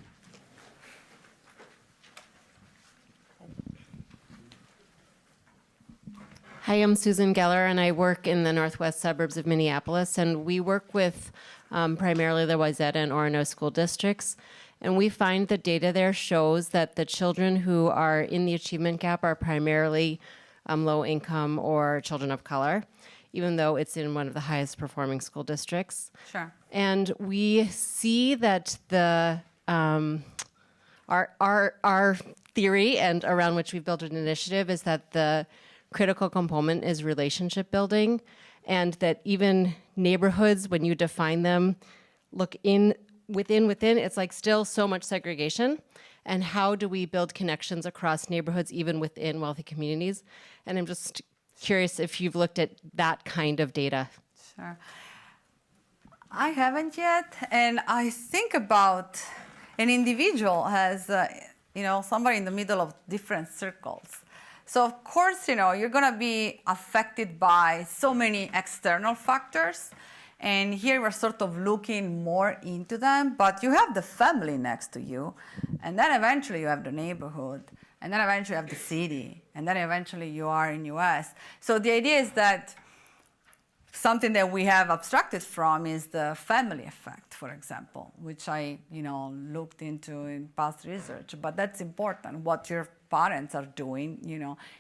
Hi, I'm Susan Geller, and I work in the northwest suburbs of Minneapolis, and we work with primarily the Wayzata and Orono school districts, and we find the data there shows that the children who are in the achievement gap are primarily low income or children of color, even though it's in one of the highest performing school districts. Sure. And we see that the our theory and around which we've built an initiative is that the critical component is relationship building, and that even neighborhoods, when you define them, look within, it's like still so much segregation. And how do we build connections across neighborhoods, even within wealthy communities? And I'm just curious if you've looked at that kind of data. Sure. I haven't yet, and I think about an individual as, somebody in the middle of different circles. So of course, you're going to be affected by so many external factors. And here we're sort of looking more into them. But you have the family next to you. And then eventually you have the neighborhood. And then eventually you have the city. And then eventually you are in US. So the idea is that something that we have abstracted from is the family effect, for example, which I, looked into in past research. But that's important. What your parents are doing,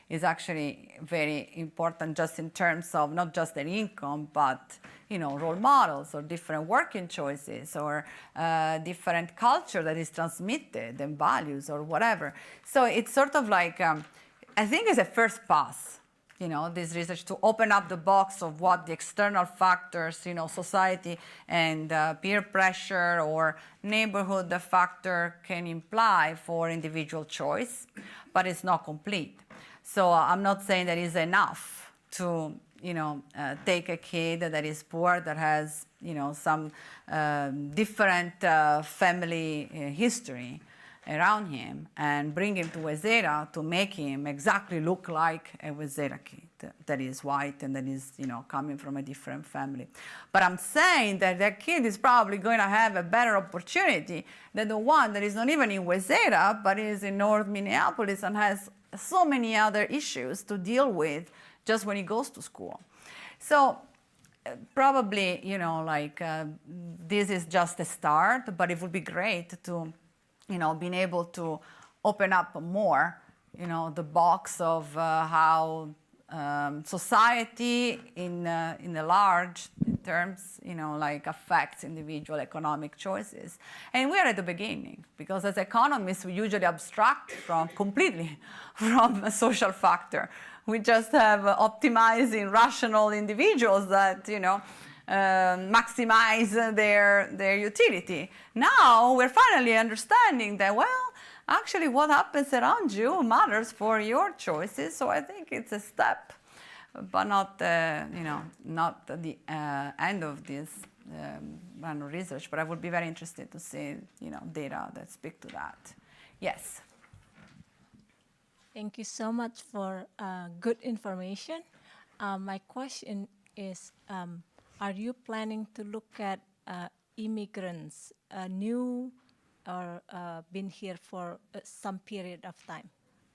is actually very important, just in terms of not just their income, but role models or different working choices or different culture that is transmitted and values or whatever. So it's sort of like I think it's a first pass. This research to open up the box of what the external factors, society and peer pressure or neighborhood factor can imply for individual choice, but it's not complete. So I'm not saying that is enough to, take a kid that is poor, that has, some different family history around him and bring him to Wayzata to make him exactly look like a Wayzata kid that is white and that is, coming from a different family. But I'm saying that that kid is probably going to have a better opportunity than the one that is not even in Wayzata, but is in North Minneapolis and has so many other issues to deal with just when he goes to school. So probably, this is just a start, but it would be great to being able to open up more, the box of how society in the large terms, affects individual economic choices. And we're at the beginning, because as economists, we usually abstract completely from a social factor. We just have optimizing rational individuals that, maximize their utility. Now we're finally understanding that, well, actually what happens around you matters for your choices. So I think it's a step, but not not the end of this run of research. But I would be very interested to see data that speak to that. Yes. Thank you so much for good information. My question is, are you planning to look at immigrants new or been here for some period of time?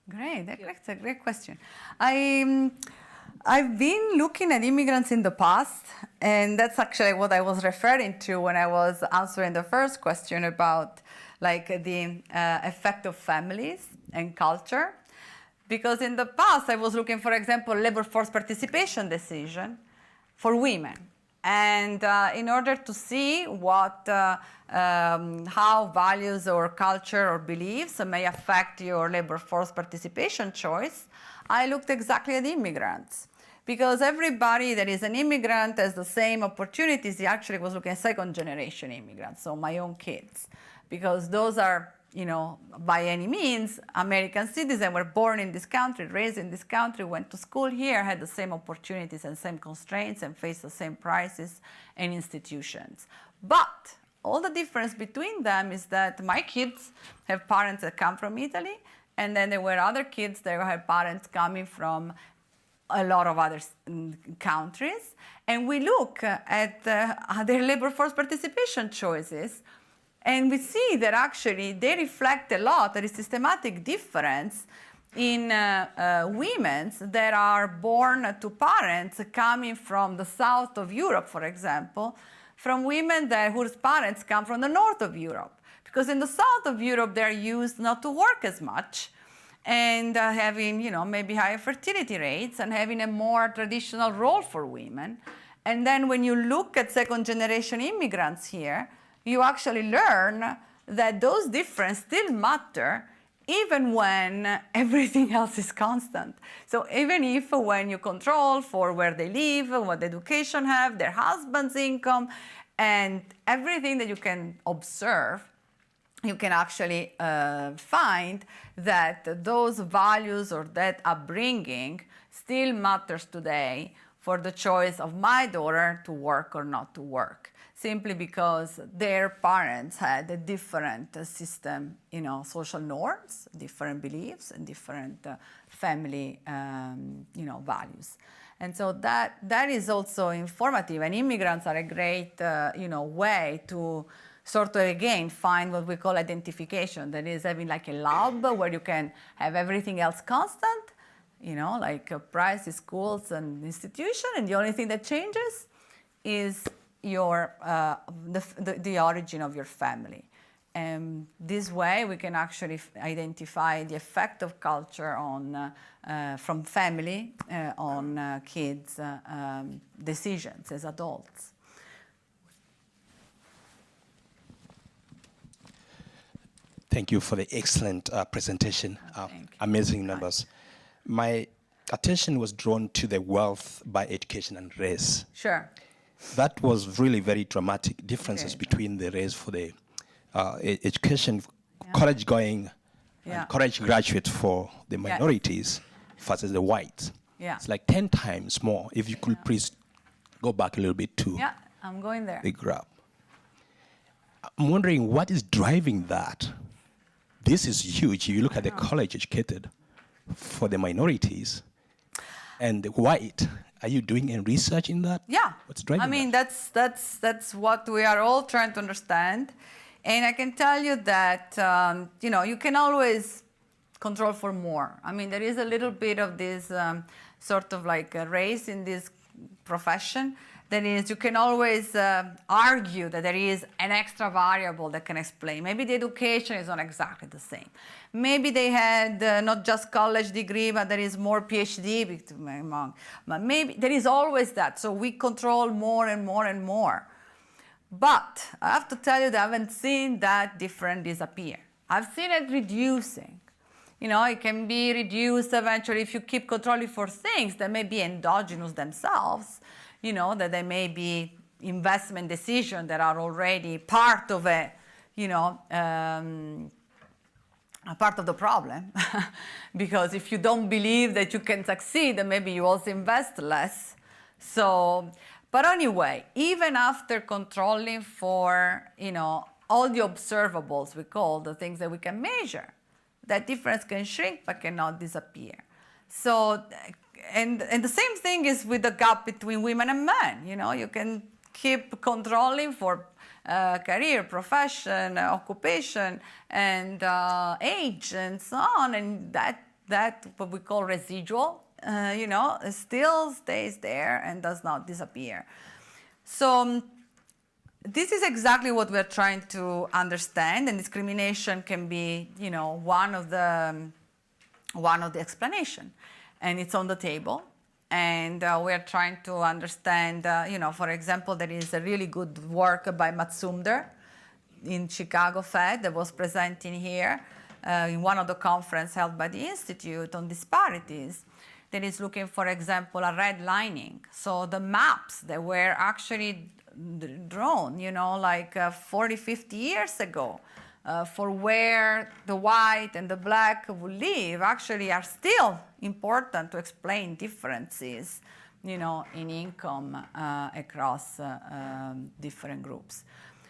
Great, that's a great question. I've been looking at immigrants in the past, and that's actually what I was referring to when I was answering the first question about the effect of families and culture. Because in the past, I was looking, for example, labor force participation decision for women. And in order to see how values or culture or beliefs may affect your labor force participation choice, I looked exactly at immigrants. Because everybody that is an immigrant has the same opportunities. I actually was looking at second-generation immigrants, so my own kids. Because those are, by any means, American citizens, were born in this country, raised in this country, went to school here, had the same opportunities and same constraints, and faced the same prices and institutions. But all the difference between them is that my kids have parents that come from Italy, and then there were other kids that had parents coming from a lot of other countries. And we look at their labor force participation choices, and we see that actually they reflect a lot. There is systematic difference in women that are born to parents coming from the south of Europe, for example, from women whose parents come from the north of Europe. Because in the south of Europe, they're used not to work as much, and having maybe higher fertility rates and having a more traditional role for women. And then when you look at second-generation immigrants here, you actually learn that those differences still matter even when everything else is constant. So even if when you control for where they live, what education have, their husband's income, and everything that you can observe, you can actually find that those values or that upbringing still matters today for the choice of my daughter to work or not to work, simply because their parents had a different system, social norms, different beliefs, and different family, values. And so that is also informative, and immigrants are a great, way to sort of, again, find what we call identification. That is having like a lab where you can have everything else constant, like prices, schools, and institution, and the only thing that changes is your the origin of your family. And this way, we can actually identify the effect of culture on from family on kids' decisions as adults. Thank you for the excellent presentation. Amazing numbers. My attention was drawn to the wealth by education and race. Sure. That was really very dramatic differences between the race for the education, college going, and college graduate for the minorities versus the whites. Yeah. It's like 10 times more. If you could please go back a little bit to I'm going there. the graph. I'm wondering what is driving that. This is huge. If you look at the college educated for the minorities and the white, are you doing any research in that? Yeah. What's driving that? That's what we are all trying to understand. And I can tell you that, you can always control for more. I mean, there is a little bit of this sort of like a race in this profession. That is, you can always argue that there is an extra variable that can explain. Maybe the education is not exactly the same. Maybe they had not just college degree, but there is more PhD among. But maybe there is always that. So we control more and more and more. But I have to tell you that I haven't seen that difference disappear. I've seen it reducing. It can be reduced eventually if you keep controlling for things that may be endogenous themselves. That they may be, investment decisions that are already part of a, a part of the problem. Because if you don't believe that you can succeed, then maybe you also invest less. So, but anyway, even after controlling for, all the observables we call, the things that we can measure, that difference can shrink but cannot disappear. So, and the same thing is with the gap between women and men. You can keep controlling for career, profession, occupation, and age, and so on, and that what we call residual, still stays there and does not disappear. So this is exactly what we're trying to understand, and discrimination can be, one of the explanation, and it's on the table. And we're trying to understand, for example, there is a really good work by Matsunder in Chicago Fed that was presenting here in one of the conferences held by the Institute on disparities, that is looking, for example, at redlining. So the maps that were actually drawn, 40, 50 years ago, for where the white and the black would live, actually are still important to explain differences, in income across different groups.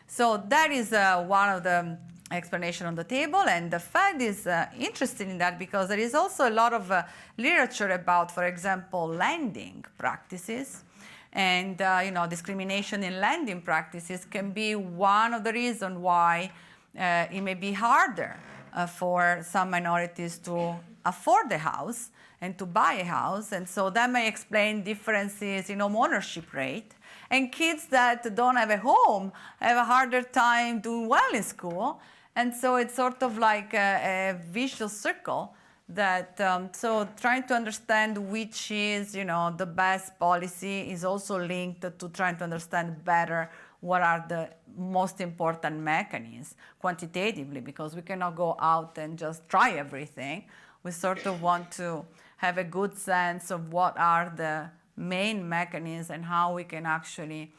So that is one of the explanations on the table, and the Fed is interested in that because there is also a lot of literature about, for example, lending practices. And discrimination in lending practices can be one of the reasons why it may be harder for some minorities to afford a house and to buy a house. And so that may explain differences in home ownership rate. And kids that don't have a home have a harder time doing well in school. And so it's sort of like a vicious circle that, so trying to understand which is, the best policy is also linked to trying to understand better what are the most important mechanisms quantitatively, because we cannot go out and just try everything. We sort of want to have a good sense of what are the main mechanisms and how we can actually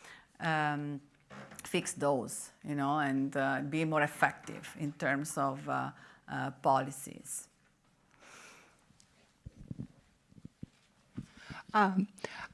fix those, and be more effective in terms of policies.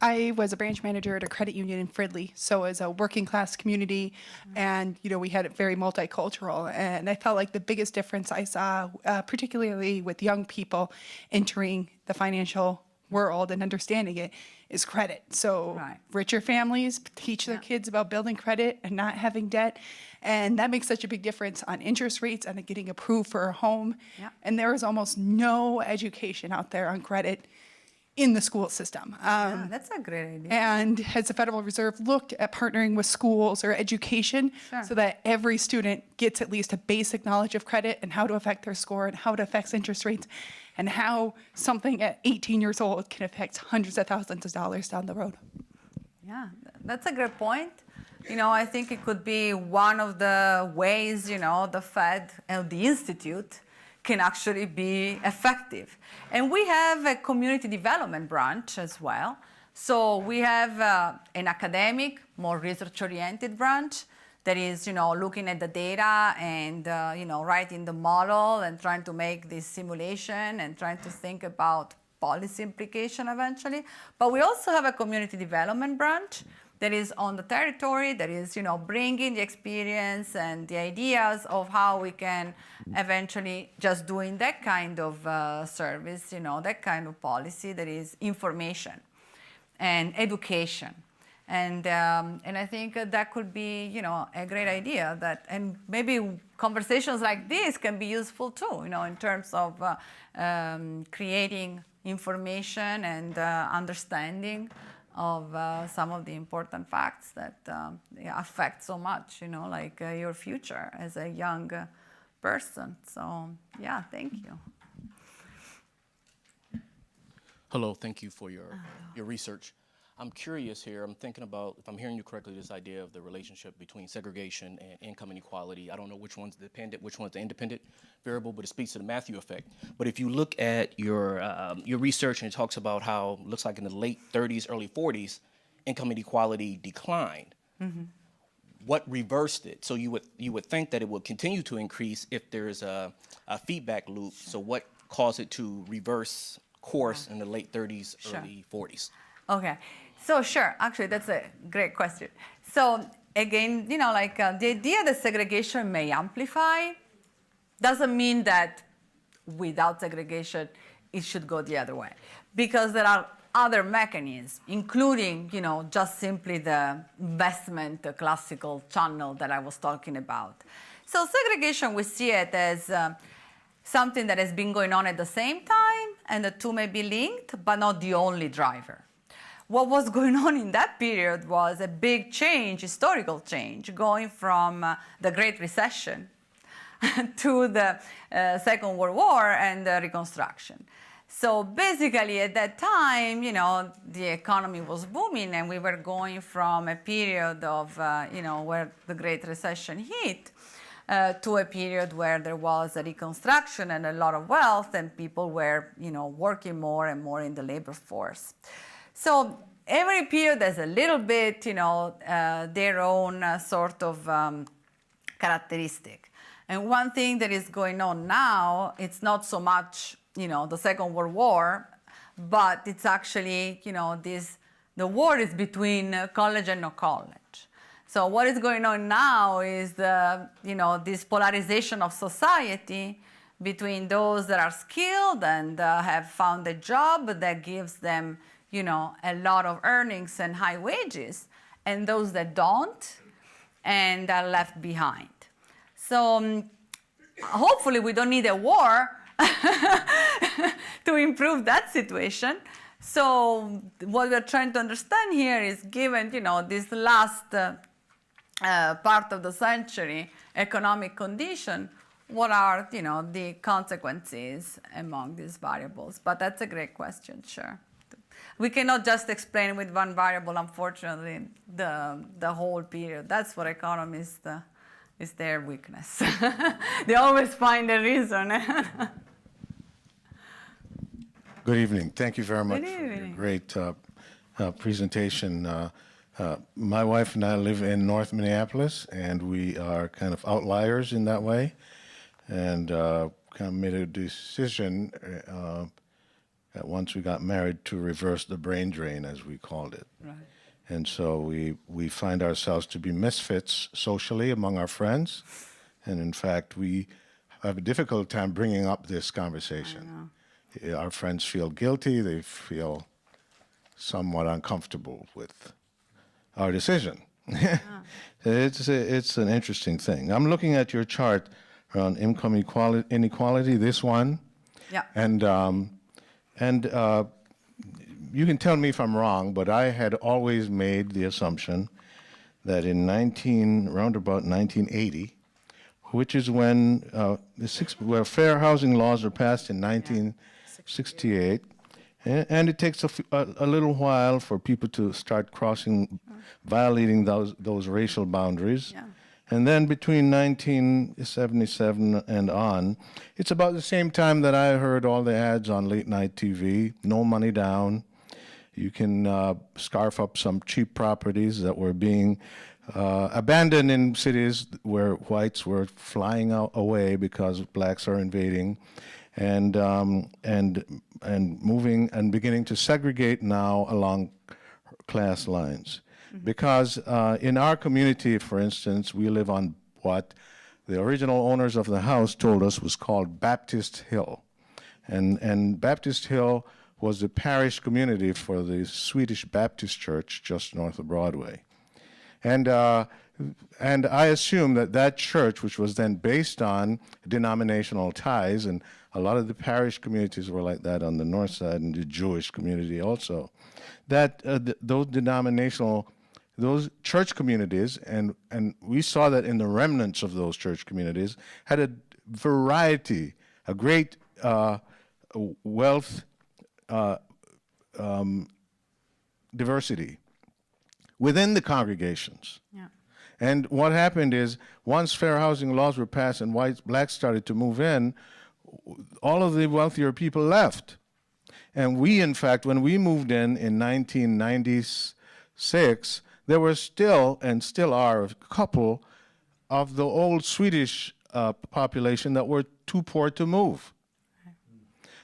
I was a branch manager at a credit union in Fridley, so as a working class community, and we had it very multicultural, and I felt like the biggest difference I saw, particularly with young people entering the financial world and understanding it, is credit. So richer families teach their kids about building credit and not having debt, and that makes such a big difference on interest rates and getting approved for a home. And there is almost no education out there on credit in the school system. That's a great idea. And has the Federal Reserve looked at partnering with schools or education so that every student gets at least a basic knowledge of credit and how to affect their score and how it affects interest rates and how something at 18 years old can affect hundreds of thousands of dollars down the road? Yeah, that's a great point. I think it could be one of the ways, the Fed and the Institute can actually be effective. And we have a community development branch as well. So we have an academic, more research-oriented branch that is, looking at the data and, writing the model and trying to make this simulation and trying to think about policy implication eventually. But we also have a community development branch that is on the territory, that is, bringing the experience and the ideas of how we can eventually just doing that kind of service, that kind of policy that is information and education. And I think that could be, a great idea that, and maybe conversations like this can be useful too, in terms of creating information and understanding of some of the important facts that affect so much, like your future as a young person. So, yeah, thank you. Hello, thank you for your research. I'm curious here, I'm thinking about, if I'm hearing you correctly, this idea of the relationship between segregation and income inequality. I don't know which one's dependent, which one's the independent variable, but it speaks to the Matthew effect. But if you look at your research, and it talks about how, looks like in the late 30s, early 40s, income inequality declined. What reversed it? So you would think that it would continue to increase if there's a feedback loop. So what caused it to reverse course in the late 30s, early 40s? Okay, so sure, actually that's a great question. So again, you know, like the idea that segregation may amplify doesn't mean that without segregation it should go the other way, because there are other mechanisms, including, you know, just simply the investment, the classical channel that I was talking about. So segregation, we see it as something that has been going on at the same time, and the two may be linked, but not the only driver. What was going on in that period was a big change, historical change, going from the Great Recession to the Second World War and the Reconstruction. So basically at that time, you know, the economy was booming, and we were going from a period of, you know, where the Great Recession hit to a period where there was a reconstruction and a lot of wealth, and people were, you know, working more and more in the labor force. So every period has a little bit, you know, their own sort of characteristic. And one thing that is going on now, it's not so much, you know, the Second World War, but it's actually, you know, the war is between college and no college. So what is going on now is you know, this polarization of society between those that are skilled and have found a job that gives them, you know, a lot of earnings and high wages, and those that don't and are left behind. So hopefully we don't need a war to improve that situation. So what we're trying to understand here is, given, you know, this last part of the century economic condition, what are, you know, the consequences among these variables? But that's a great question, sure. We cannot just explain with one variable, unfortunately, the whole period. That's what economists is their weakness. They always find a reason. Good evening. Thank you very much Good for your evening. great presentation. My wife and I live in North Minneapolis, and we are kind of outliers in that way, and kind of made a decision that once we got married to reverse the brain drain, as we called it. Right. And so we find ourselves to be misfits socially among our friends, and in fact, we have a difficult time bringing up this conversation. Our friends feel guilty, they feel somewhat uncomfortable with our decision. It's an interesting thing. I'm looking at your chart around income inequality, this one. Yeah. And you can tell me if I'm wrong, but I had always made the assumption that in around about 1980, which is when where fair housing laws were passed in 1968, and it takes a little while for people to start violating those racial boundaries. Yeah. And then between 1977 and on, it's about the same time that I heard all the ads on late night TV, no money down. You can scarf up some cheap properties that were being abandoned in cities where whites were flying away because blacks are invading, and moving and beginning to segregate now along class lines. Because in our community, for instance, we live on what the original owners of the house told us was called Baptist Hill. And Baptist Hill was the parish community for the Swedish Baptist Church just north of Broadway. And I assume that church, which was then based on denominational ties, and a lot of the parish communities were like that on the north side, and the Jewish community also, that those church communities, and we saw that in the remnants of those church communities, had a variety, a great wealth diversity within the congregations. Yeah. And what happened is, once fair housing laws were passed and blacks started to move in, all of the wealthier people left. And we, in fact, when we moved in 1996, there were still, and still are, a couple of the old Swedish population that were too poor to move.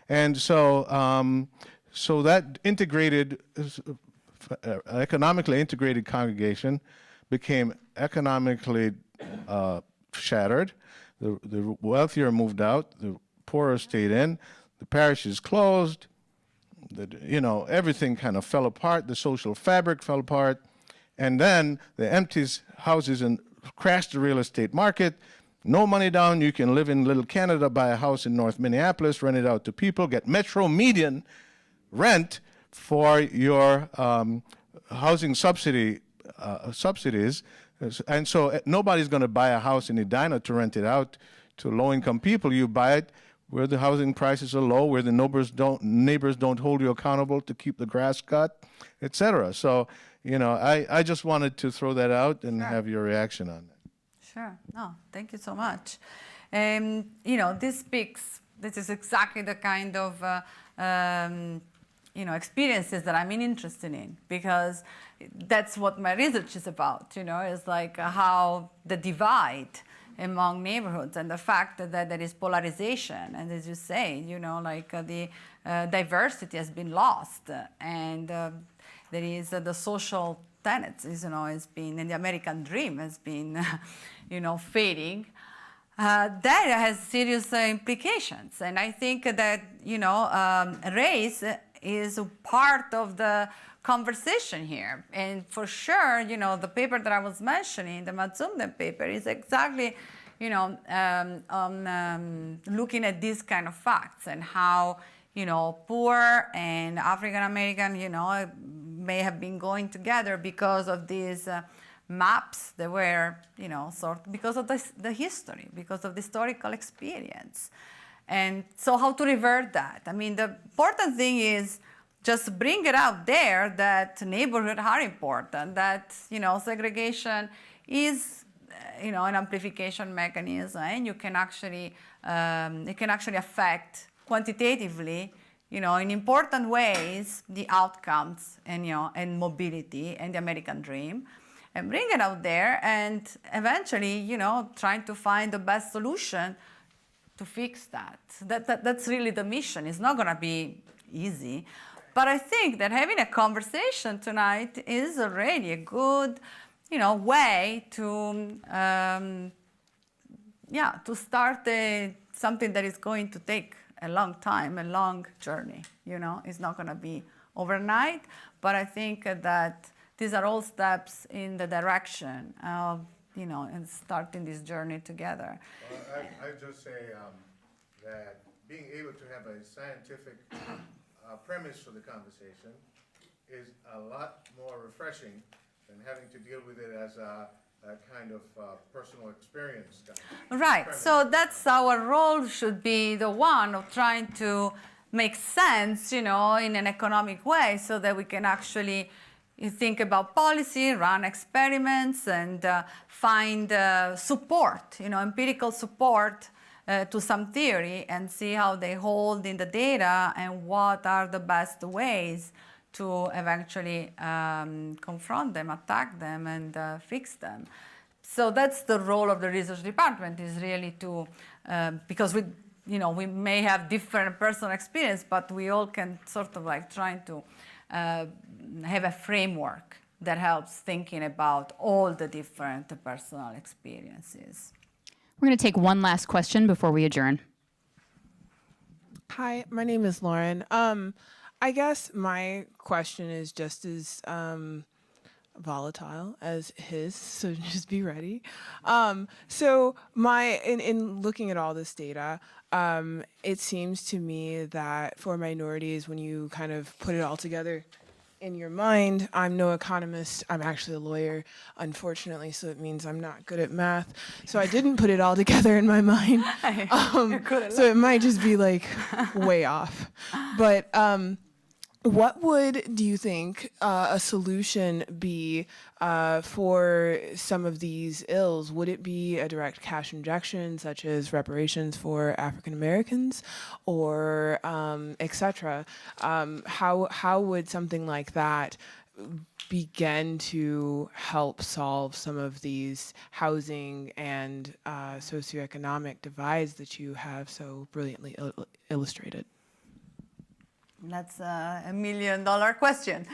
And so, so that integrated, economically integrated congregation became economically shattered. The wealthier moved out, the poorer stayed in, the parishes closed, you know, everything kind of fell apart, the social fabric fell apart, and then the empty houses and crashed the real estate market. No money down, you can live in Little Canada, buy a house in North Minneapolis, rent it out to people, get metro median rent for your housing subsidies, and so nobody's going to buy a house in Edina to rent it out to low-income people. You buy it where the housing prices are low, where the neighbors don't hold you accountable to keep the grass cut, etc. So, you know, I just wanted to throw that out and have your reaction on that. Sure. No, thank you so much. You know, this is exactly the kind of you know, experiences that I'm interested in, because that's what my research is about, you know, is like how the divide among neighborhoods and the fact that there is polarization, and as you say, you know, like the diversity has been lost, and there is the social tenets, you know, has been, and the American dream has been, you know, fading. That has serious implications, and I think that, you know, race is a part of the conversation here. And for sure, you know, the paper that I was mentioning, the Mazumden paper, is exactly, you know, looking at these kind of facts and how, you know, poor and African American, you know, may have been going together because of these maps that were, you know, because of the history, because of the historical experience. And so how to revert that? I mean, the important thing is just bring it out there that neighborhoods are important, that, you know, segregation is, you know, an amplification mechanism, and you can actually, it can actually affect quantitatively, you know, in important ways, the outcomes and, you know, and mobility and the American dream, and bring it out there and eventually, you know, trying to find the best solution to fix that. That's really the mission. It's not going to be easy, but I think that having a conversation tonight is already a good, you know, way to, yeah, to start something that is going to take a long time, a long journey. You know, it's not going to be overnight, but I think that these are all steps in the direction of, you know, and starting this journey together. Well, I just say that being able to have a scientific premise for the conversation is a lot more refreshing than having to deal with it as a kind of personal experience. Right, so that's our role, should be the one of trying to make sense, you know, in an economic way, so that we can actually think about policy, run experiments, and find support, you know, empirical support to some theory, and see how they hold in the data and what are the best ways to eventually confront them, attack them, and fix them. So that's the role of the research department, is really to, because we, you know, we may have different personal experience, but we all can sort of like trying to have a framework that helps thinking about all the different personal experiences. We're going to take one last question before we adjourn. Hi, my name is Lauren. I guess my question is just as volatile as his, so just be ready. So in looking at all this data, it seems to me that for minorities, when you kind of put it all together in your mind, I'm no economist, I'm actually a lawyer, unfortunately, so it means I'm not good at math. So I didn't put it all together in my mind. So it might just be like way off. But what do you think a solution be for some of these ills? Would it be a direct cash injection, such as reparations for African Americans, or et cetera? How would something like that begin to help solve some of these housing and socioeconomic divides that you have so brilliantly illustrated? That's a $1 million question.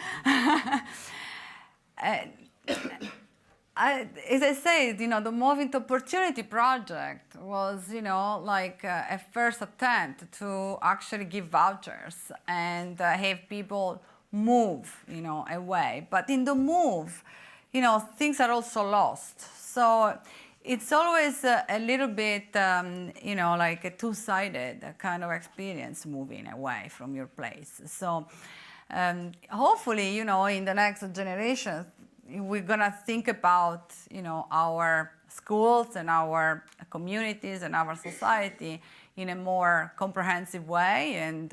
As I said, the Moving to Opportunity project was, like a first attempt to actually give vouchers and have people move, away. But in the move, things are also lost. So it's always a little bit, like a two-sided kind of experience moving away from your place. So hopefully, in the next generation, we're gonna think about, our schools and our communities and our society in a more comprehensive way, and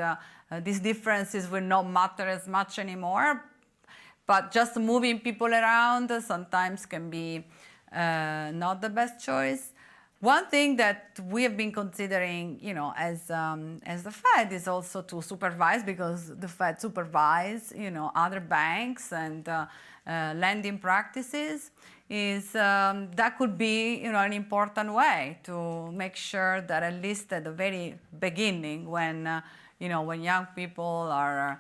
these differences will not matter as much anymore. But just moving people around sometimes can be not the best choice. One thing that we have been considering, as the Fed, is also to supervise, because the Fed supervises, other banks and lending practices. That could be, an important way to make sure that at least at the very beginning, when when young people are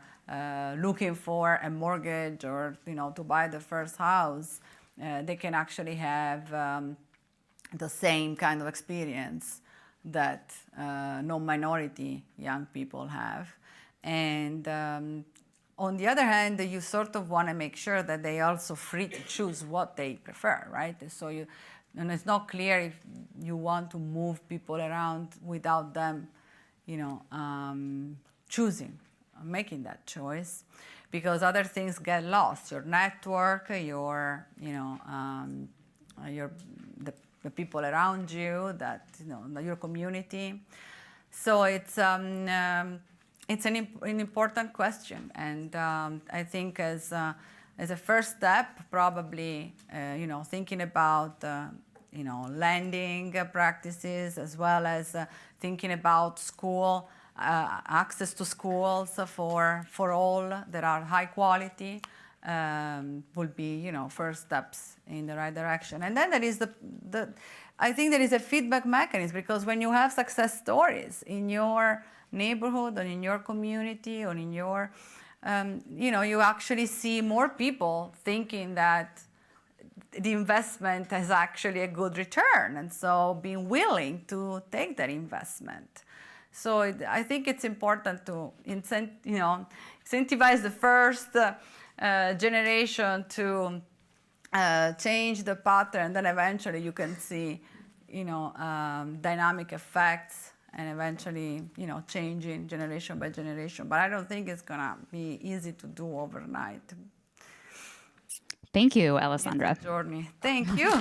looking for a mortgage or to buy the first house, they can actually have the same kind of experience that non-minority young people have. And on the other hand, you sort of want to make sure that they are also free to choose what they prefer, right? So and it's not clear if you want to move people around without them, choosing, making that choice, because other things get lost. Your network, your, the people around you, that your community. So it's an important question, and I think as a first step, probably thinking about lending practices, as well as thinking about school access to schools for all that are high quality. Will be, first steps in the right direction. And then there is I think there is a feedback mechanism, because when you have success stories in your neighborhood or in your community or in your, you actually see more people thinking that the investment has actually a good return, and so being willing to take that investment. So I think it's important to incentivize the first generation to change the pattern, then eventually you can see, dynamic effects, and eventually, changing generation by generation. But I don't think it's gonna be easy to do overnight. Thank you, Alessandra. It's a journey. Thank you.